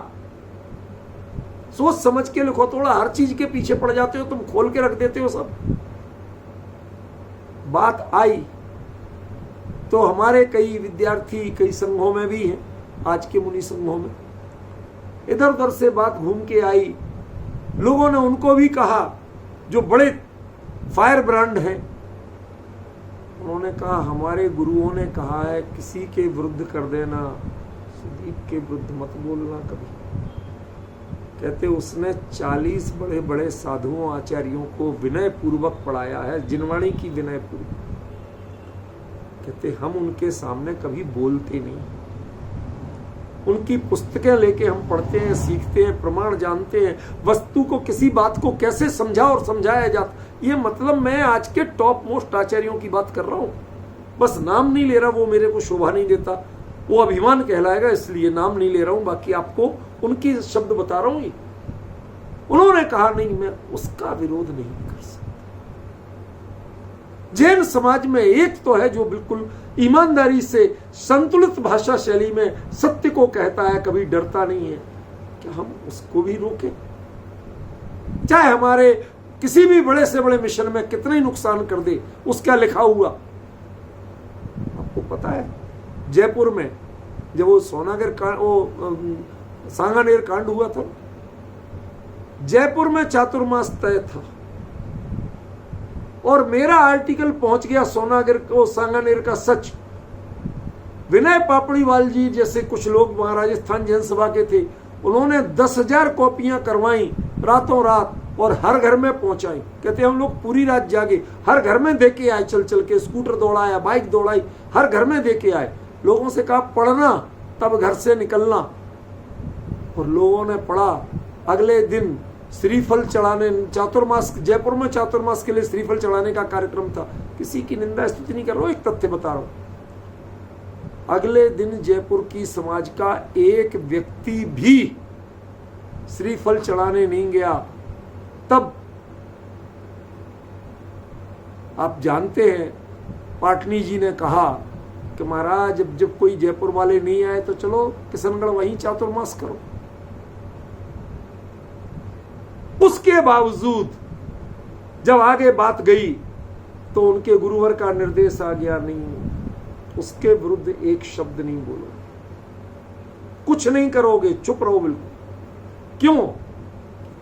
S1: सोच समझ के लिखो थोड़ा, हर चीज के पीछे पड़ जाते हो तुम, खोल के रख देते हो सब। बात आई तो हमारे कई विद्यार्थी कई संघों में भी हैं, आज के मुनि संघों में, इधर उधर से बात घूम के आई। लोगों ने उनको भी कहा जो बड़े फायर ब्रांड हैं, उन्होंने कहा हमारे गुरुओं ने कहा है किसी के विरुद्ध कर देना, सुदीप के विरुद्ध मत बोलना कभी। कहते उसने 40 बड़े बड़े साधुओं आचार्यों को विनय पूर्वक पढ़ाया है, जिनवाणी की विनय पूर्वक। कहते हम उनके सामने कभी बोलते नहीं, उनकी पुस्तकें लेके हम पढ़ते हैं, सीखते हैं, प्रमाण जानते हैं, वस्तु को, किसी बात को कैसे समझा और समझाया जाता। ये मतलब मैं आज के टॉप मोस्ट आचार्यों की बात कर रहा हूं, बस नाम नहीं ले रहा, वो मेरे को शोभा नहीं देता, वो अभिमान कहलाएगा, इसलिए नाम नहीं ले रहा हूं। बाकी आपको उनकी शब्द बता रहा हूं। उन्होंने कहा नहीं, मैं उसका विरोध नहीं कर सकता। जैन समाज में एक तो है जो बिल्कुल ईमानदारी से संतुलित भाषा शैली में सत्य को कहता है, कभी डरता नहीं है। क्या हम उसको भी रोकें? चाहे हमारे किसी भी बड़े से बड़े मिशन में कितना ही नुकसान कर दे, उसका लिखा हुआ आपको पता है। जयपुर में जब वो सोनागर कांड, वो सांगानेर कांड हुआ था, जयपुर में चातुर्मास तय था और मेरा आर्टिकल पहुंच गया सोनागर को, सांगानेर का सच। विनय पापड़ीवाल जी जैसे कुछ लोग वहां राजस्थान जैन सभा के थे, उन्होंने 10,000 कॉपियां करवाई रातों रात और हर घर में पहुंचाई। कहते हम लोग पूरी रात जागे, हर घर में दे के आए, चल चल के स्कूटर दौड़ाया, बाइक दौड़ाई, हर घर में दे के आए। लोगों से कहा पढ़ना तब घर से निकलना, और लोगों ने पढ़ा। अगले दिन श्रीफल चढ़ाने, चातुर्मास, जयपुर में चातुर्मास के लिए श्रीफल चढ़ाने का कार्यक्रम था। किसी की निंदा स्तुति नहीं कर रहा हूं, एक तथ्य बता रहा हूं। अगले दिन जयपुर की समाज का एक व्यक्ति भी श्रीफल चढ़ाने नहीं गया। तब आप जानते हैं पाटनी जी ने कहा कि महाराज जब कोई जयपुर वाले नहीं आए तो चलो किशनगढ़ वहीं चातुर्मास करो। उसके बावजूद जब आगे बात गई तो उनके गुरुवर का निर्देश आ गया, नहीं, उसके विरुद्ध एक शब्द नहीं बोलो, कुछ नहीं करोगे, चुप रहो बिल्कुल। क्यों?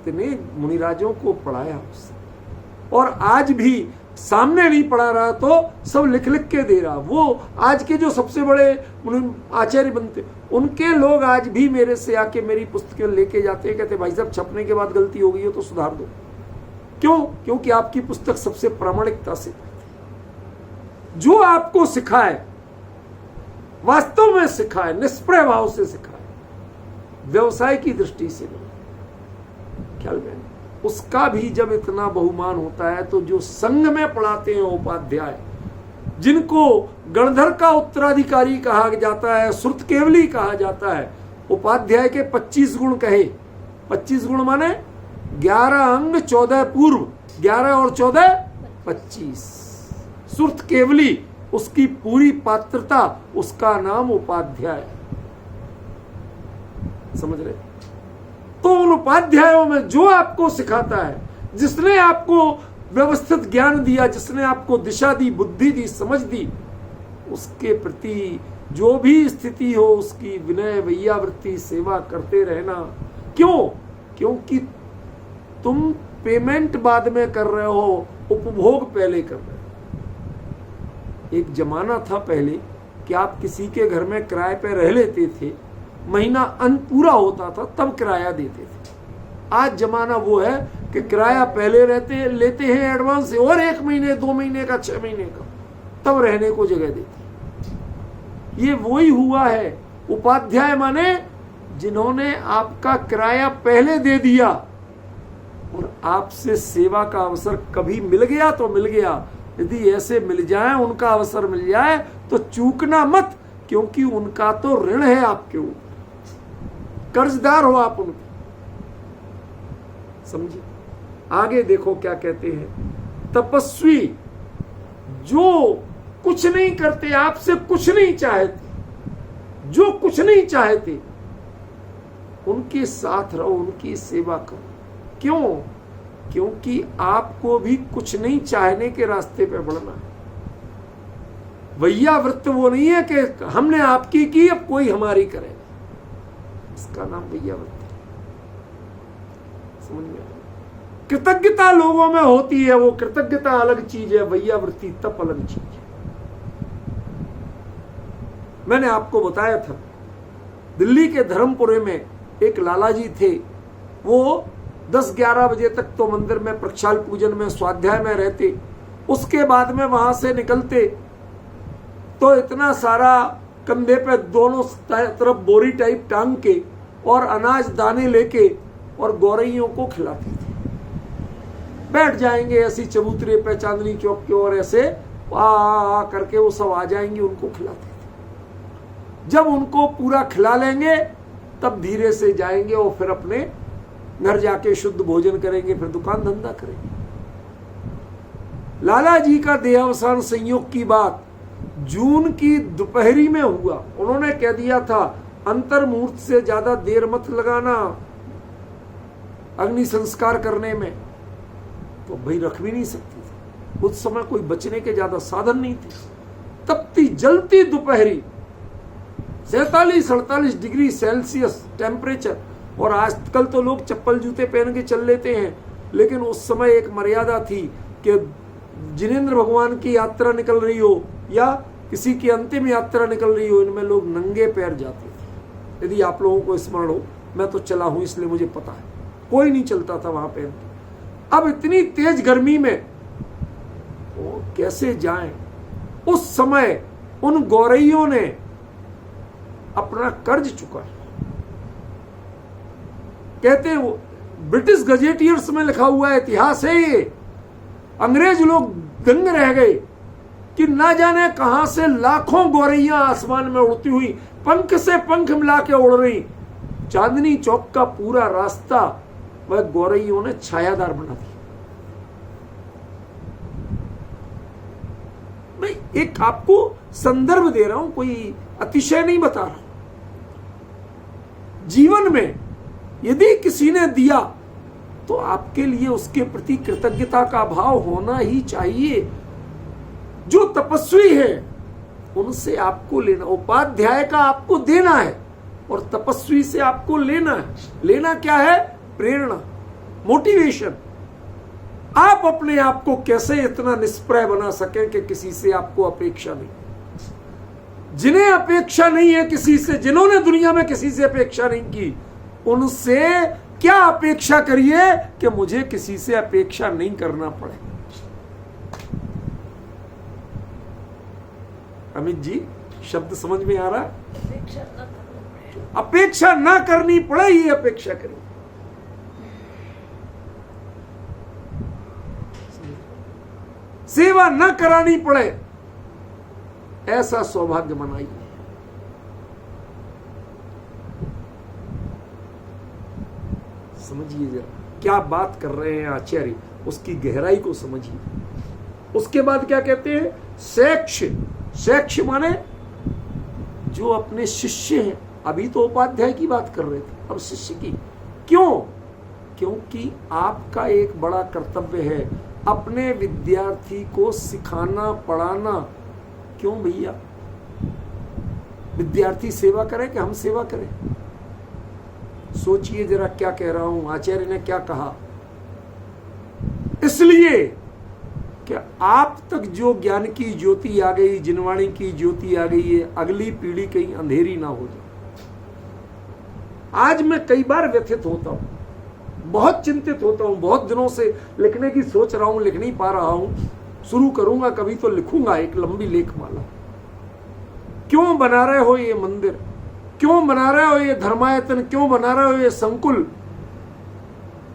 S1: इतने मुनिराजों को पढ़ाया उससे, और आज भी सामने नहीं पढ़ा रहा तो सब लिख लिख के दे रहा। वो आज के जो सबसे बड़े आचार्य बनते, उनके लोग आज भी मेरे से आके मेरी पुस्तकें लेके जाते हैं, कहते भाई साहब छपने के बाद गलती हो गई हो तो सुधार दो। क्यों? क्योंकि आपकी पुस्तक सबसे प्रामाणिकता से जो आपको सिखाए, वास्तव में सिखाए, निष्प्रय भाव से सिखाए, व्यवसाय की दृष्टि से नहीं, ख्याल में, उसका भी जब इतना बहुमान होता है तो जो संघ में पढ़ाते हैं उपाध्याय, जिनको गणधर का उत्तराधिकारी कहा जाता है, श्रुत केवली कहा जाता है, उपाध्याय के 25 गुण कहे। 25 गुण माने 11 अंग 14 पूर्व, 11 और 14 25। श्रुत केवली उसकी पूरी पात्रता, उसका नाम उपाध्याय। समझ रहे? तो उन उपाध्यायों में जो आपको सिखाता है, जिसने आपको व्यवस्थित ज्ञान दिया, जिसने आपको दिशा दी, बुद्धि दी, समझ दी, उसके प्रति जो भी स्थिति हो उसकी विनय वैयावृत्ति सेवा करते रहना। क्यों? क्योंकि तुम पेमेंट बाद में कर रहे हो, उपभोग पहले कर रहे हो। एक जमाना था पहले कि आप किसी के घर में किराए पे रह लेते थे, महीना अंत पूरा होता था तब किराया देते थे। आज जमाना वो है कि किराया पहले लेते हैं एडवांस से, और 1 महीने 2 महीने का 6 महीने का, तब रहने को जगह देते हैं। ये वही हुआ है। उपाध्याय माने जिन्होंने आपका किराया पहले दे दिया और आपसे सेवा का अवसर कभी मिल गया तो मिल गया, यदि ऐसे मिल जाए, उनका अवसर मिल जाए तो चूकना मत, क्योंकि उनका तो ऋण है आपके ऊपर, कर्जदार हो आप उनके। समझिए? आगे देखो क्या कहते हैं। तपस्वी जो कुछ नहीं करते, आपसे कुछ नहीं चाहते, जो कुछ नहीं चाहते, उनके साथ रहो, उनकी सेवा करो। क्यों? क्योंकि आपको भी कुछ नहीं चाहने के रास्ते पे बढ़ना है। वैयावृत्त वो नहीं है कि हमने आपकी की अब कोई हमारी करे, इसका नाम वैयावृत्त है। समझ में? कृतज्ञता लोगों में होती है, वो कृतज्ञता अलग चीज है, वैयावृत्ति तप अलग चीज है। मैंने आपको बताया था दिल्ली के धर्मपुरे में एक लाला जी थे, वो 10-11 बजे तक तो मंदिर में प्रक्षाल पूजन में स्वाध्याय में रहते, उसके बाद में वहां से निकलते तो इतना सारा कंधे पे दोनों तरफ बोरी टाइप टांग के और अनाज दाने लेके और गौरैयों को खिलाते थे। बैठ जाएंगे ऐसी चबूतरे पे चांदनी चौक के, और ऐसे आ करके वो सब आ जाएंगे, उनको खिलाते थे। जब उनको पूरा खिला लेंगे तब धीरे से जाएंगे और फिर अपने घर जाके शुद्ध भोजन करेंगे, फिर दुकान धंधा करेंगे। लाला जी का देहावसान संयोग की बात जून की दोपहरी में हुआ। उन्होंने कह दिया था अंतर मुहूर्त से ज्यादा देर मत लगाना अग्नि संस्कार करने में, तो भाई रख भी नहीं सकती थी। उस समय कोई बचने के ज्यादा साधन नहीं थे। तपती जलती दोपहरी, 47-48 डिग्री सेल्सियस टेम्परेचर, और आजकल तो लोग चप्पल जूते पहन के चल लेते हैं, लेकिन उस समय एक मर्यादा थी कि जिनेंद्र भगवान की यात्रा निकल रही हो या किसी की अंतिम यात्रा निकल रही हो, इनमें लोग नंगे पैर जाते थे। यदि आप लोगों को स्मरण हो, मैं तो चला हूं इसलिए मुझे पता है, कोई नहीं चलता था वहां पे। अब इतनी तेज गर्मी में वो कैसे जाएं? उस समय उन गौरैयों ने अपना कर्ज चुकाया। कहते वो ब्रिटिश गजेटियर्स में लिखा हुआ है, इतिहास है ये। अंग्रेज लोग दंग रह गए कि ना जाने कहां से लाखों गौरैया आसमान में उड़ती हुई पंख से पंख मिला के उड़ रही। चांदनी चौक का पूरा रास्ता वह गौरैयों ने छायादार बना दिया। मैं एक आपको संदर्भ दे रहा हूं, कोई अतिशय नहीं बता रहा। जीवन में यदि किसी ने दिया तो आपके लिए उसके प्रति कृतज्ञता का भाव होना ही चाहिए। जो तपस्वी है उनसे आपको लेना, उपाध्याय का आपको देना है और तपस्वी से आपको लेना है। लेना क्या है? प्रेरणा, मोटिवेशन। आप अपने आप को कैसे इतना निष्प्रय बना सकें कि किसी से आपको अपेक्षा नहीं। जिन्हें अपेक्षा नहीं है किसी से, जिन्होंने दुनिया में किसी से अपेक्षा नहीं की, उनसे क्या अपेक्षा करिए कि मुझे किसी से अपेक्षा नहीं करना पड़े। अमित जी, शब्द समझ में आ रहा है? अपेक्षा ना करनी पड़े, ये अपेक्षा करिए। सेवा न करानी पड़े, ऐसा सौभाग्य बनाइए। समझिए जरा क्या बात कर रहे हैं आचार्य, उसकी गहराई को समझिए। उसके बाद क्या कहते हैं? शैक्ष। शैक्ष माने जो अपने शिष्य हैं। अभी तो उपाध्याय की बात कर रहे थे, अब शिष्य की। क्यों? क्योंकि आपका एक बड़ा कर्तव्य है अपने विद्यार्थी को सिखाना, पढ़ाना। क्यों भैया? विद्यार्थी सेवा करे कि हम सेवा करें? सोचिए जरा क्या कह रहा हूं, आचार्य ने क्या कहा। इसलिए कि आप तक जो ज्ञान की ज्योति आ गई, जिनवाणी की ज्योति आ गई है, अगली पीढ़ी कहीं अंधेरी ना हो जाए। आज मैं कई बार व्यथित होता हूं, बहुत चिंतित होता हूं, बहुत दिनों से लिखने की सोच रहा हूं, लिख नहीं पा रहा हूं। शुरू करूंगा, कभी तो लिखूंगा एक लंबी लेखमाला। क्यों बना रहे हो ये मंदिर? क्यों बना रहे हो ये धर्मायतन? क्यों बना रहे हो ये संकुल?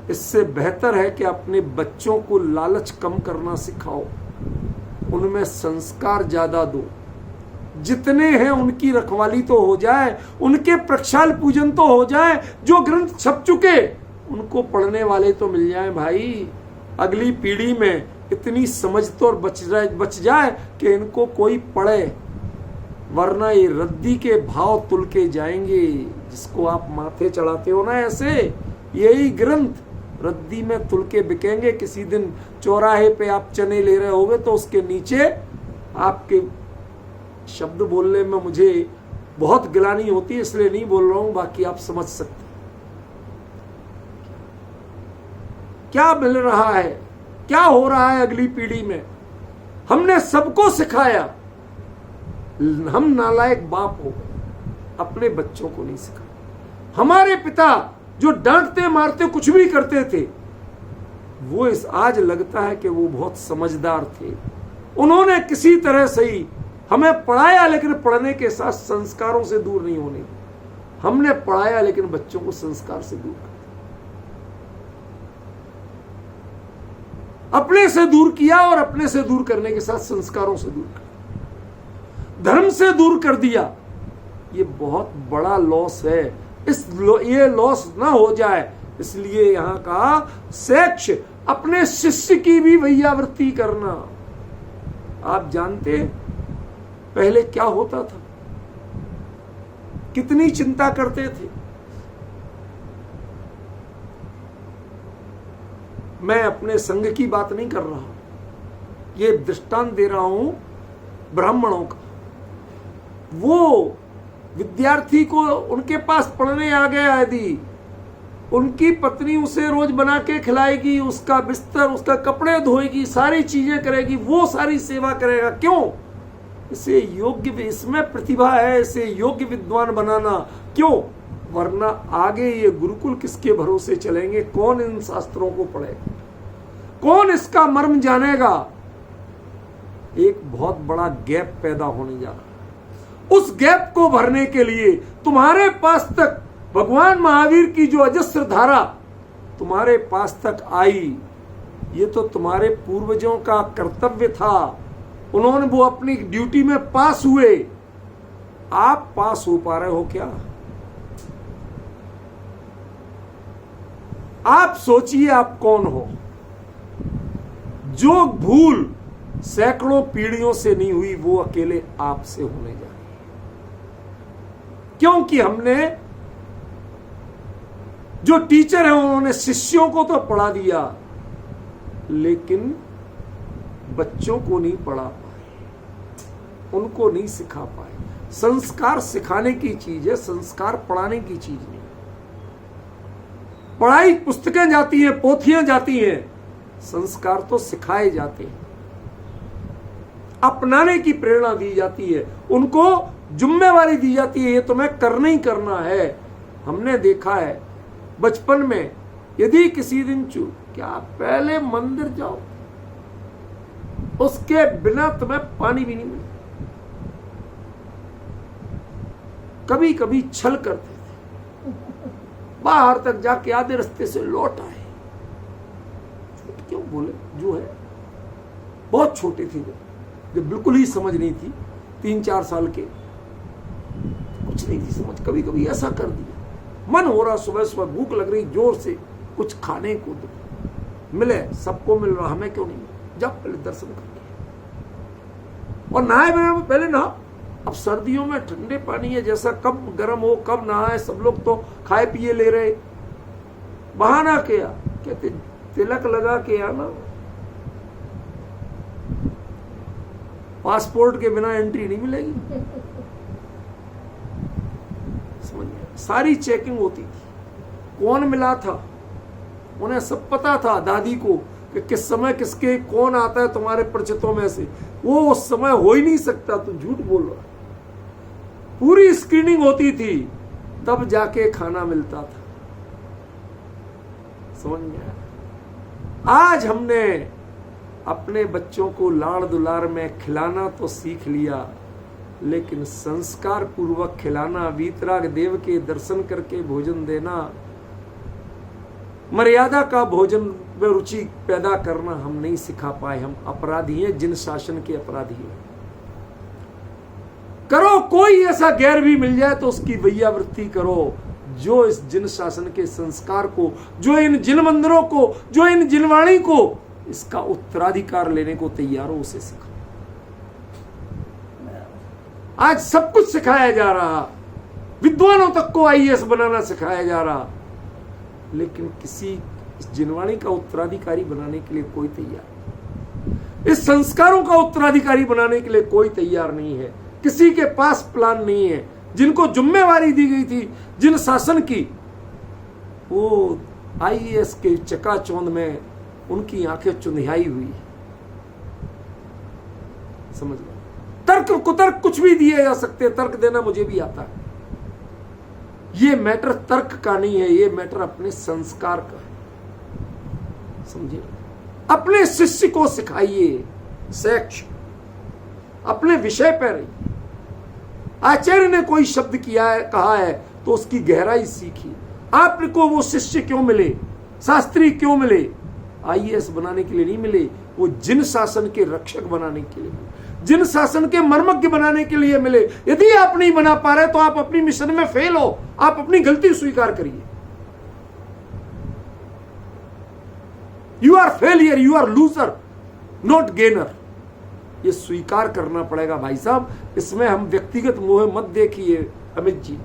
S1: इससे बेहतर है कि अपने बच्चों को लालच कम करना सिखाओ, उनमें संस्कार ज्यादा दो। जितने हैं उनकी रखवाली तो हो जाए, उनके प्रक्षाल पूजन तो हो जाए। जो ग्रंथ छप चुके उनको पढ़ने वाले तो मिल जाए भाई। अगली पीढ़ी में इतनी समझ तो बच जाए कि इनको कोई पढ़े, वरना ये रद्दी के भाव तुल के जाएंगे। जिसको आप माथे चढ़ाते हो ना, ऐसे यही ग्रंथ रद्दी में तुल के बिकेंगे। किसी दिन चौराहे पे आप चने ले रहे होगे तो उसके नीचे आपके शब्द बोलने में मुझे बहुत गिलानी होती है, इसलिए नहीं बोल रहा हूं, बाकी आप समझ सकते हैं क्या मिल रहा है, क्या हो रहा है अगली पीढ़ी में। हमने सबको सिखाया, हम नालायक बाप हो गए, अपने बच्चों को नहीं सिखाया। हमारे पिता जो डांटते मारते कुछ भी करते थे, वो आज लगता है कि वो बहुत समझदार थे। उन्होंने किसी तरह से ही हमें पढ़ाया, लेकिन पढ़ने के साथ संस्कारों से दूर नहीं होने। हमने पढ़ाया लेकिन बच्चों को संस्कार से दूर कर, अपने से दूर किया, और अपने से दूर करने के साथ संस्कारों से दूर कर, धर्म से दूर कर दिया। ये बहुत बड़ा लॉस है। ये लॉस ना हो जाए, इसलिए यहां का शैक्ष अपने शिष्य की भी वैयावृत्ति करना। आप जानते पहले क्या होता था, कितनी चिंता करते थे। मैं अपने संघ की बात नहीं कर रहा, ये दृष्टांत दे रहा हूं ब्राह्मणों का। वो विद्यार्थी को उनके पास पढ़ने आ गया, यदि उनकी पत्नी उसे रोज बना के खिलाएगी, उसका बिस्तर, उसका कपड़े धोएगी, सारी चीजें करेगी, वो सारी सेवा करेगा। क्यों? इसे योग्य, इसमें प्रतिभा है, इसे योग्य विद्वान बनाना। क्यों? वरना आगे ये गुरुकुल किसके भरोसे चलेंगे? कौन इन शास्त्रों को पढ़ेगा? कौन इसका मर्म जानेगा? एक बहुत बड़ा गैप पैदा होने जा रहा है। उस गैप को भरने के लिए तुम्हारे पास तक भगवान महावीर की जो अजस्र धारा तुम्हारे पास तक आई, ये तो तुम्हारे पूर्वजों का कर्तव्य था। उन्होंने वो अपनी ड्यूटी में पास हुए। आप पास हो पा रहे हो क्या? आप सोचिए आप कौन हो। जो भूल सैकड़ों पीढ़ियों से नहीं हुई, वो अकेले आपसे होने जा रही है। क्योंकि हमने, जो टीचर है उन्होंने शिष्यों को तो पढ़ा दिया, लेकिन बच्चों को नहीं पढ़ा पाए, उनको नहीं सिखा पाए। संस्कार सिखाने की चीज है, संस्कार पढ़ाने की चीज नहीं। पढ़ाई, पुस्तकें जाती हैं, पोथियां जाती हैं, संस्कार तो सिखाए जाते हैं, अपनाने की प्रेरणा दी जाती है, उनको जिम्मेवारी दी जाती है, ये तुम्हें करना ही करना है। हमने देखा है बचपन में यदि किसी दिन चूक, क्या पहले मंदिर जाओ, उसके बिना तुम्हें पानी भी नहीं मिले। कभी कभी छल करते थे, बाहर तक जाके आधे रास्ते से लौट आए। झूठ क्यों बोले? जो है, बहुत छोटे थे जब बिल्कुल ही समझ नहीं थी, 3-4 साल के, कुछ नहीं थी समझ। कभी कभी ऐसा कर दिया, मन हो रहा, सुबह सुबह भूख लग रही जोर से, कुछ खाने को दो, मिले, सबको मिल रहा, हमें क्यों नहीं? जब पहले दर्शन कर लिया और नहाए बिना पहले नहा। अब सर्दियों में ठंडे पानी है, जैसा कब गर्म हो कब नहाए, सब लोग तो खाए पिए ले रहे। बहाना किया, कहते तिलक लगा के आना, पासपोर्ट के बिना एंट्री नहीं मिलेगी। समझिए, सारी चेकिंग होती थी। कौन मिला था, उन्हें सब पता था, दादी को, कि किस समय किसके कौन आता है तुम्हारे परिचितों में से। वो उस समय हो ही नहीं सकता, तो झूठ बोल रहा। पूरी स्क्रीनिंग होती थी, तब जाके खाना मिलता था। समझ में आया? आज हमने अपने बच्चों को लाड़ दुलार में खिलाना तो सीख लिया, लेकिन संस्कार पूर्वक खिलाना, वीतराग देव के दर्शन करके भोजन देना, मर्यादा का भोजन में रुचि पैदा करना हम नहीं सिखा पाए। हम अपराधी हैं, जिन शासन के अपराधी हैं। करो, कोई ऐसा गैर भी मिल जाए तो उसकी वैयावृत्ति करो, जो इस जिन शासन के संस्कार को, जो इन जिन मंदिरों को, जो इन जिनवाणी को, इसका उत्तराधिकार लेने को तैयार हो, उसे सिखाओ। आज सब कुछ सिखाया जा रहा, विद्वानों तक को आईएएस बनाना सिखाया जा रहा, लेकिन किसी इस जिनवाणी का उत्तराधिकारी बनाने के लिए कोई तैयार नहीं। इस संस्कारों का उत्तराधिकारी बनाने के लिए कोई तैयार नहीं है। किसी के पास प्लान नहीं है। जिनको जिम्मेवारी दी गई थी जिन शासन की, वो आईएएस के चकाचौंध में उनकी आंखें चुंधियाई हुई। समझ लो, तर्क कुतर्क कुछ भी दिए जा सकते, तर्क देना मुझे भी आता है। ये मैटर तर्क का नहीं है, ये मैटर अपने संस्कार का है। समझिए, अपने शिष्य को सिखाइए, सेक्ष अपने विषय पर रहिए। आचार्य ने कोई शब्द किया है, कहा है, तो उसकी गहराई सीखिए। आपको वो शिष्य क्यों मिले, शास्त्री क्यों मिले? आईएएस बनाने के लिए नहीं मिले, वो जिन शासन के रक्षक बनाने के लिए मिले, जिन शासन के मर्मज्ञ बनाने के लिए मिले। यदि आप नहीं बना पा रहे तो आप अपनी मिशन में फेल हो। आप अपनी गलती स्वीकार करिए। You are failure, you are loser, not gainer. ये स्वीकार करना पड़ेगा भाई साहब। इसमें हम व्यक्तिगत मोह मत देखिए अमित जी।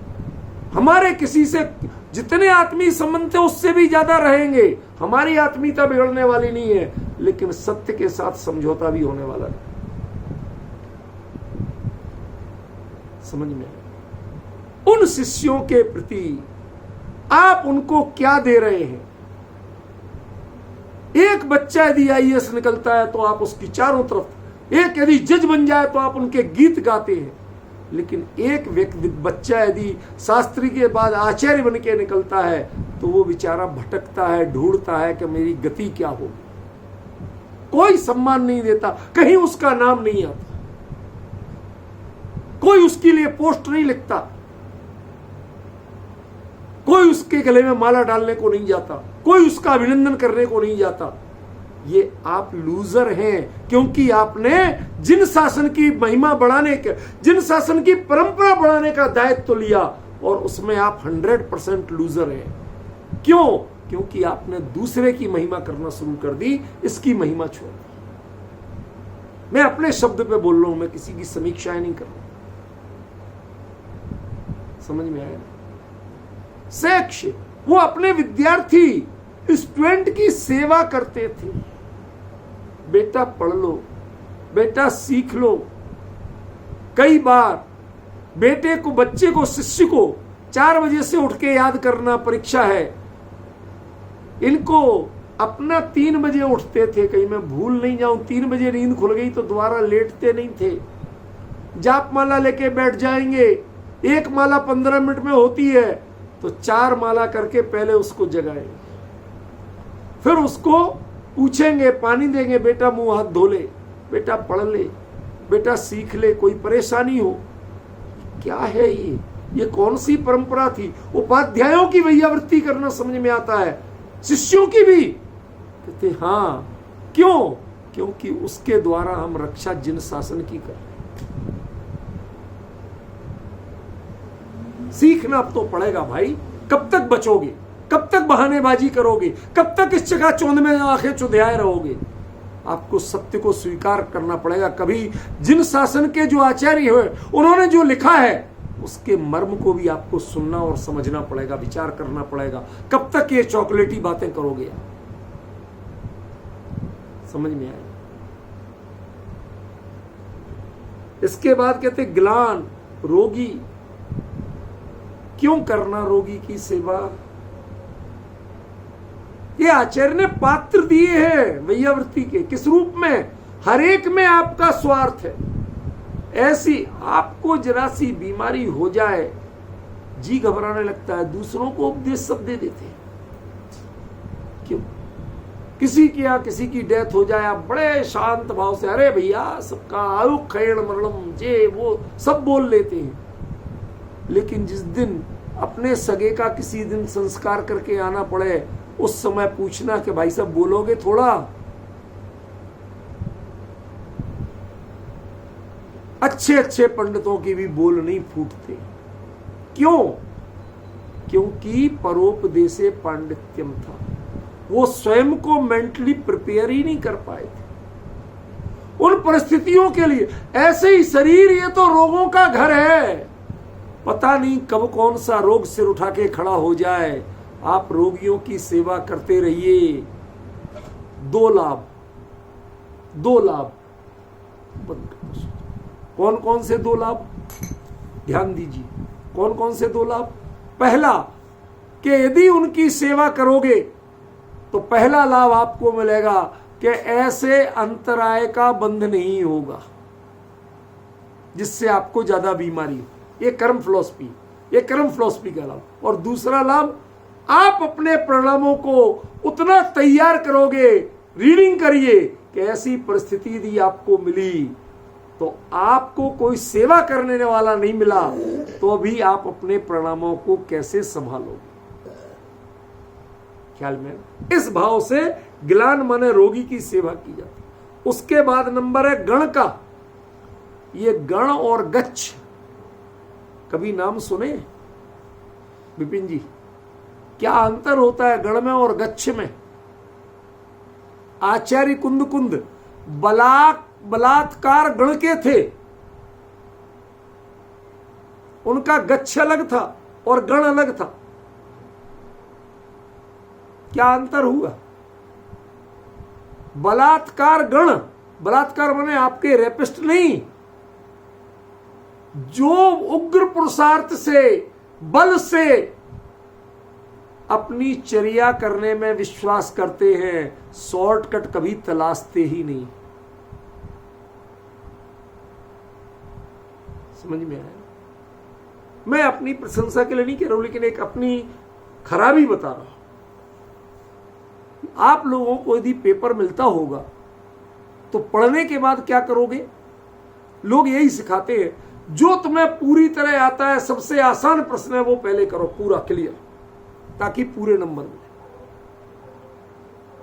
S1: हमारे किसी से जितने आत्मीय संबंध थे उससे भी ज्यादा रहेंगे। हमारी आत्मीयता बिगड़ने वाली नहीं है, लेकिन सत्य के साथ समझौता भी होने वाला है। समझ में? उन शिष्यों के प्रति आप उनको क्या दे रहे हैं? एक बच्चा यदि आईएएस निकलता है तो आप उसकी चारों तरफ, एक यदि जज बन जाए तो आप उनके गीत गाते हैं, लेकिन एक व्यक्ति बच्चा यदि शास्त्री के बाद आचार्य बन के निकलता है तो वो बेचारा भटकता है, ढूंढता है कि मेरी गति क्या होगी। कोई सम्मान नहीं देता, कहीं उसका नाम नहीं आता, कोई उसके लिए पोस्ट नहीं लिखता, कोई उसके गले में माला डालने को नहीं जाता, कोई उसका अभिनंदन करने को नहीं जाता। ये आप लूजर हैं, क्योंकि आपने जिन शासन की महिमा बढ़ाने के, जिन शासन की परंपरा बढ़ाने का दायित्व तो लिया और उसमें आप 100% लूजर हैं। क्यों? क्योंकि आपने दूसरे की महिमा करना शुरू कर दी, इसकी महिमा छोड़ दी। मैं अपने शब्द पे बोल रहा हूं, मैं किसी की समीक्षाएं नहीं कर रहा। समझ में आया? सेक्ष, वो अपने विद्यार्थी स्टूडेंट की सेवा करते थे। बेटा पढ़ लो, बेटा सीख लो। कई बार बेटे को, बच्चे को, शिष्य को 4 बजे से उठ के याद करना, परीक्षा है। इनको अपना 3 बजे उठते थे, कहीं मैं भूल नहीं जाऊं, 3 बजे नींद खुल गई तो दोबारा लेटते नहीं थे। जाप माला लेके बैठ जाएंगे, 1 माला 15 मिनट में होती है तो 4 माला करके पहले उसको जगाएंगे। फिर उसको पूछेंगे, पानी देंगे, बेटा मुंह हाथ धो ले, बेटा पढ़ ले, बेटा सीख ले, कोई परेशानी हो। क्या है ये कौन सी परंपरा थी? उपाध्यायों की वैयावृत्ति करना समझ में आता है, शिष्यों की भी। कहते हाँ, क्यों? क्योंकि उसके द्वारा हम रक्षा जिन शासन की कर रहे हैं। सीखना अब तो पड़ेगा भाई। कब तक बचोगे? कब तक बहानेबाजी करोगे? कब तक इस चकाचौंध में आंखें चुधियाए रहोगे? आपको सत्य को स्वीकार करना पड़ेगा। कभी जिन शासन के जो आचार्य हुए, उन्होंने जो लिखा है उसके मर्म को भी आपको सुनना और समझना पड़ेगा, विचार करना पड़ेगा। कब तक ये चॉकलेटी बातें करोगे? समझ में आए? इसके बाद कहते ग्लान, रोगी। क्यों करना रोगी की सेवा? ये आचार्य ने पात्र दिए हैं वैयावृत्ति के। किस रूप में? हर एक में आपका स्वार्थ है। ऐसी आपको जरा सी बीमारी हो जाए, जी घबराने लगता है, दूसरों को उपदेश सब दे देते हैं। क्यों? किसी की या किसी की डेथ हो जाए, आप बड़े शांत भाव से, अरे भैया सबका आयु खैण मरणम, जे वो सब बोल लेते हैं। लेकिन जिस दिन अपने सगे का किसी दिन संस्कार करके आना पड़े, उस समय पूछना कि भाई साहब बोलोगे थोड़ा? अच्छे अच्छे पंडितों की भी बोल नहीं फूटते। क्यों? क्योंकि परोपदेशे पांडित्यम था। वो स्वयं को मेंटली प्रिपेयर ही नहीं कर पाए थे उन परिस्थितियों के लिए। ऐसे ही शरीर, ये तो रोगों का घर है। पता नहीं कब कौन सा रोग सिर उठा के खड़ा हो जाए। आप रोगियों की सेवा करते रहिए। दो लाभ बंद कर दो। कौन कौन से दो लाभ? ध्यान दीजिए, कौन कौन से दो लाभ? पहला, कि यदि उनकी सेवा करोगे तो पहला लाभ आपको मिलेगा कि ऐसे अंतराय का बंध नहीं होगा जिससे आपको ज्यादा बीमारी हो। ये कर्म फिलॉसफी का लाभ। और दूसरा लाभ, आप अपने परिणामों को उतना तैयार करोगे, रीडिंग करिए कि ऐसी परिस्थिति यदि आपको मिली तो आपको कोई सेवा करने वाला नहीं मिला तो भी आप अपने परिणामों को कैसे संभालोगे? ख्याल में? इस भाव से ग्लान माने रोगी की सेवा की जाती। उसके बाद नंबर है गण का। ये गण और गच्छ, कभी नाम सुने विपिन जी? क्या अंतर होता है गण में और गच्छ में? आचार्य कुंद बलात्कार गण के थे, उनका गच्छ अलग था और गण अलग था। क्या अंतर हुआ? बलात्कार गण, बलात्कार माने आपके रेपिस्ट नहीं, जो उग्र पुरुषार्थ से, बल से अपनी चर्या करने में विश्वास करते हैं, शॉर्टकट कभी तलाशते ही नहीं। समझ में आया? मैं अपनी प्रशंसा के लिए नहीं कह रहा हूं, लेकिन एक अपनी खराबी बता रहा हूं। आप लोगों को यदि पेपर मिलता होगा तो पढ़ने के बाद क्या करोगे? लोग यही सिखाते हैं, जो तुम्हें पूरी तरह आता है, सबसे आसान प्रश्न है वो पहले करो, पूरा क्लियर, ताकि पूरे नंबर मिले।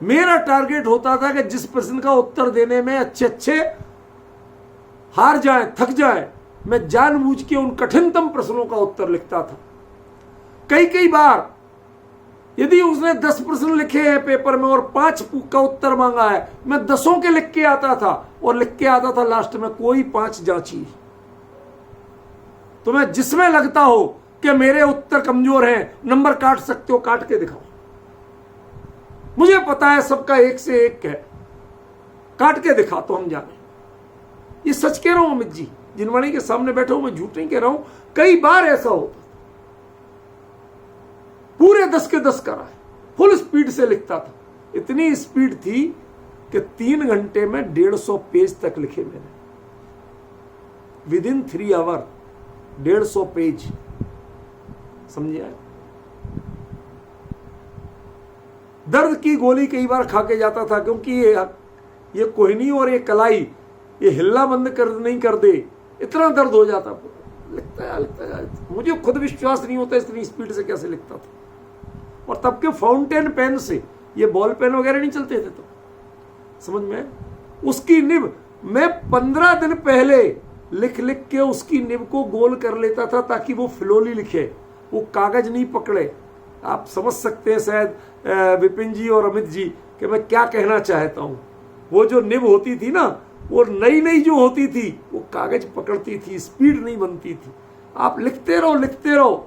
S1: मेरा टारगेट होता था कि जिस प्रश्न का उत्तर देने में अच्छे हार जाए, थक जाए, मैं जानबूझ के उन कठिनतम प्रश्नों का उत्तर लिखता था। कई बार यदि उसने 10 प्रश्न लिखे हैं पेपर में और 5 का उत्तर मांगा है, मैं 10 के लिख के आता था और लिख के आता था लास्ट में कोई 5 जांची। तुम्हें जिसमें लगता हो कि मेरे उत्तर कमजोर हैं, नंबर काट सकते हो, काट के दिखाओ। मुझे पता है सबका 1 से 1 है, काट के दिखा तो हम जाने। ये सच कह रहा हूं अमित जी, जिनवाणी के सामने बैठा हूं, मैं झूठ नहीं कह रहा हूं। कई बार ऐसा होता, पूरे 10 के 10 करा है, फुल स्पीड से लिखता था। इतनी स्पीड थी कि 3 घंटे में 150 पेज तक लिखे मैंने, विदिन 3 आवर 150 पेज। समझे? दर्द की गोली कई बार खा के जाता था, क्योंकि ये कोहिनी और ये कलाई ये हिलना बंद कर नहीं कर दे, इतना दर्द हो जाता। लिखता है मुझे खुद विश्वास नहीं होता इतनी स्पीड से कैसे लिखता था। और तब के फाउंटेन पेन से, ये बॉल पेन वगैरह नहीं चलते थे, तो समझ में उसकी निब मैं 15 दिन पहले लिख लिख के उसकी निब को गोल कर लेता था ताकि वो फ्लोली लिखे, वो कागज नहीं पकड़े। आप समझ सकते हैं शायद विपिन जी और अमित जी कि मैं क्या कहना चाहता हूं। वो जो निब होती थी ना, वो नई नई जो होती थी वो कागज पकड़ती थी, स्पीड नहीं बनती थी। आप लिखते रहो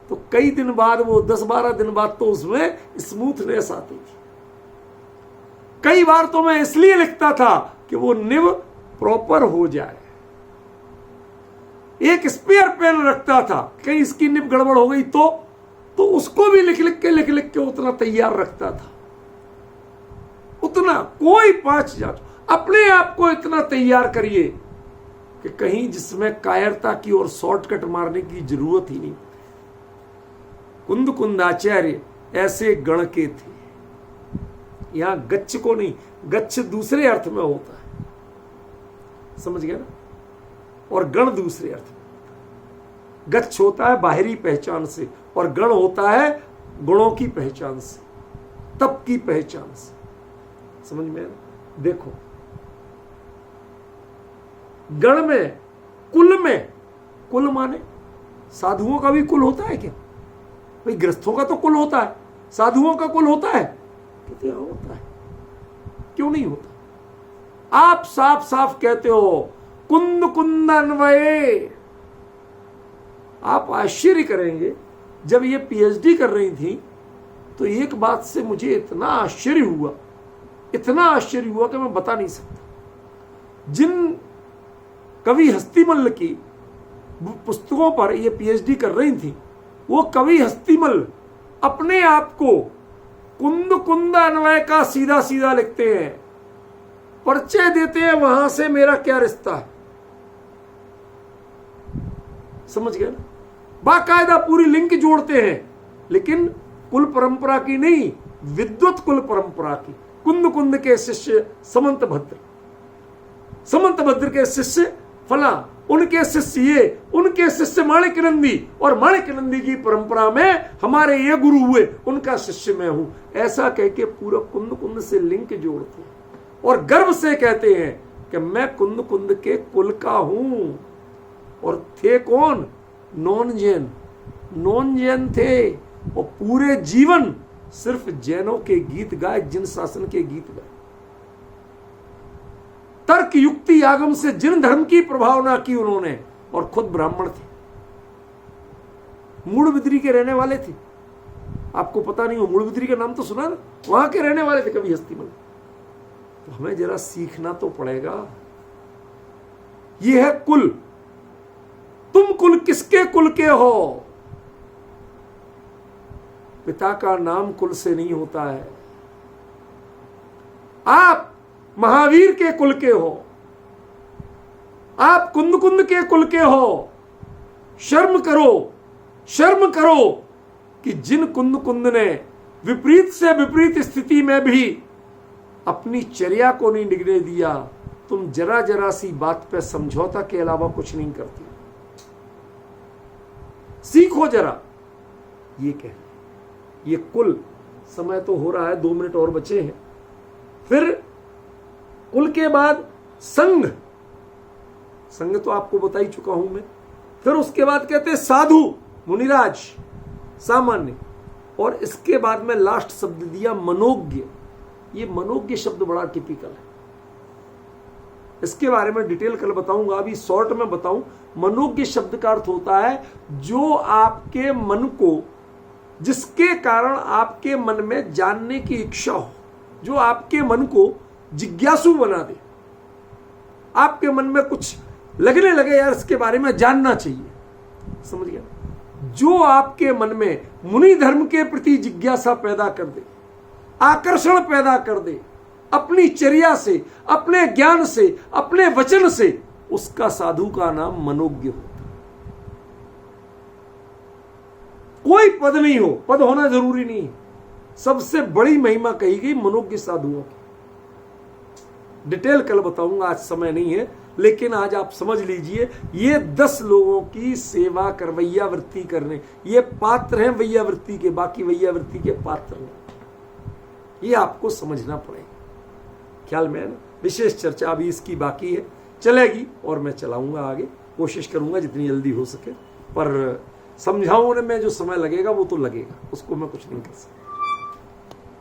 S1: तो कई दिन बाद, वो 10-12 दिन बाद तो उसमें स्मूथनेस आती थी। कई बार तो मैं इसलिए लिखता था कि वो निब प्रॉपर हो जाए। एक स्पेयर पेन रखता था, कहीं इसकी निब गड़बड़ हो गई तो उसको भी लिख लिख के उतना तैयार रखता था। उतना कोई 5 जांच, अपने आप को इतना तैयार करिए कि कहीं जिसमें कायरता की और शॉर्टकट मारने की जरूरत ही नहीं। कुंद कुंदाचार्य ऐसे गण के थे। यहां गच्छ को नहीं, गच्छ दूसरे अर्थ में होता है, समझ गया ना, और गण दूसरे अर्थ में। गच्छ होता है बाहरी पहचान से और गण होता है गुणों की पहचान से, तप की पहचान से, समझ में। देखो गण में, कुल माने साधुओं का भी कुल होता है क्या? भाई गृहस्थों का तो कुल होता है, साधुओं का कुल होता है? कहते हैं होता है। क्यों नहीं होता? आप साफ साफ कहते हो कुंद कुंदन्वये। आप आश्चर्य करेंगे, जब ये पीएचडी कर रही थी तो एक बात से मुझे इतना आश्चर्य हुआ कि मैं बता नहीं सकता। जिन कवि हस्तिमल की पुस्तकों पर ये पीएचडी कर रही थी, वो कवि हस्तिमल अपने आप को कुंद कुंद अन्वय का सीधा सीधा लिखते हैं, परिचय देते हैं वहां से मेरा क्या रिश्ता है, समझ गए ना। बाकायदा पूरी लिंक जोड़ते हैं, लेकिन कुल परंपरा की नहीं, विद्वत कुल परंपरा की। कुंद के शिष्य समंत भद्र के शिष्य फला, उनके शिष्य ये, उनके शिष्य माणिक्यनंदी, और माणिक्यनंदी की परंपरा में हमारे ये गुरु हुए, उनका शिष्य मैं हूं। ऐसा कह के पूरा कुंद से लिंक जोड़ते हैं और गर्व से कहते हैं कि मैं कुंद के कुल का हूं। और थे कौन? नॉन जैन थे, और पूरे जीवन सिर्फ जैनों के गीत गाए, जिन शासन के गीत गाए। तर्क युक्ति आगम से जिन धर्म की प्रभावना की उन्होंने, और खुद ब्राह्मण थे, मूड़बिद्री के रहने वाले थे। आपको पता नहीं हो, मूड़बिद्री का नाम तो सुना ना, वहां के रहने वाले थे कवि हस्तिमल। तो हमें जरा सीखना तो पड़ेगा। यह है कुल। तुम कुल किसके कुल के हो? पिता का नाम कुल से नहीं होता है। आप महावीर के कुल के हो, आप कुंद के कुल के हो। शर्म करो कि जिन कुंद ने विपरीत से विपरीत स्थिति में भी अपनी चर्या को नहीं डिगने दिया, तुम जरा सी बात पे समझौता के अलावा कुछ नहीं करती। सीखो जरा। ये कह, ये कुल। समय तो हो रहा है, 2 मिनट और बचे हैं। फिर कुल के बाद संघ तो आपको बता ही चुका हूं मैं। फिर उसके बाद कहते हैं साधु, मुनिराज, सामान्य, और इसके बाद में लास्ट शब्द दिया मनोज्ञ। ये मनोज्ञ शब्द बड़ा टिपिकल है, इसके बारे में डिटेल कल बताऊंगा, अभी शॉर्ट में बताऊं। मनोज्ञ शब्द का अर्थ होता है जो आपके मन को, जिसके कारण आपके मन में जानने की इच्छा हो, जो आपके मन को जिज्ञासु बना दे, आपके मन में कुछ लगने लगे यार इसके बारे में जानना चाहिए, समझ गया। जो आपके मन में मुनि धर्म के प्रति जिज्ञासा पैदा कर दे, आकर्षण पैदा कर दे, अपनी चर्या से, अपने ज्ञान से, अपने वचन से, उसका साधु का नाम मनोज्ञ होता। कोई पद नहीं हो, पद होना जरूरी नहीं है, सबसे बड़ी महिमा कही गई मनोज्ञ साधुओं की। डिटेल कल बताऊंगा, आज समय नहीं है, लेकिन आज आप समझ लीजिए ये 10 लोगों की सेवा कर वैया वृत्ति करने, ये पात्र हैं वैया वृत्ति के, बाकी वैया वृत्ति के पात्र नहीं। ये आपको समझना पड़ेगा। ख्याल में है ना? विशेष चर्चा अभी इसकी बाकी है, चलेगी और मैं चलाऊंगा आगे, कोशिश करूंगा जितनी जल्दी हो सके, पर समझाने में जो समय लगेगा वो तो लगेगा, उसको मैं कुछ नहीं कर सकता।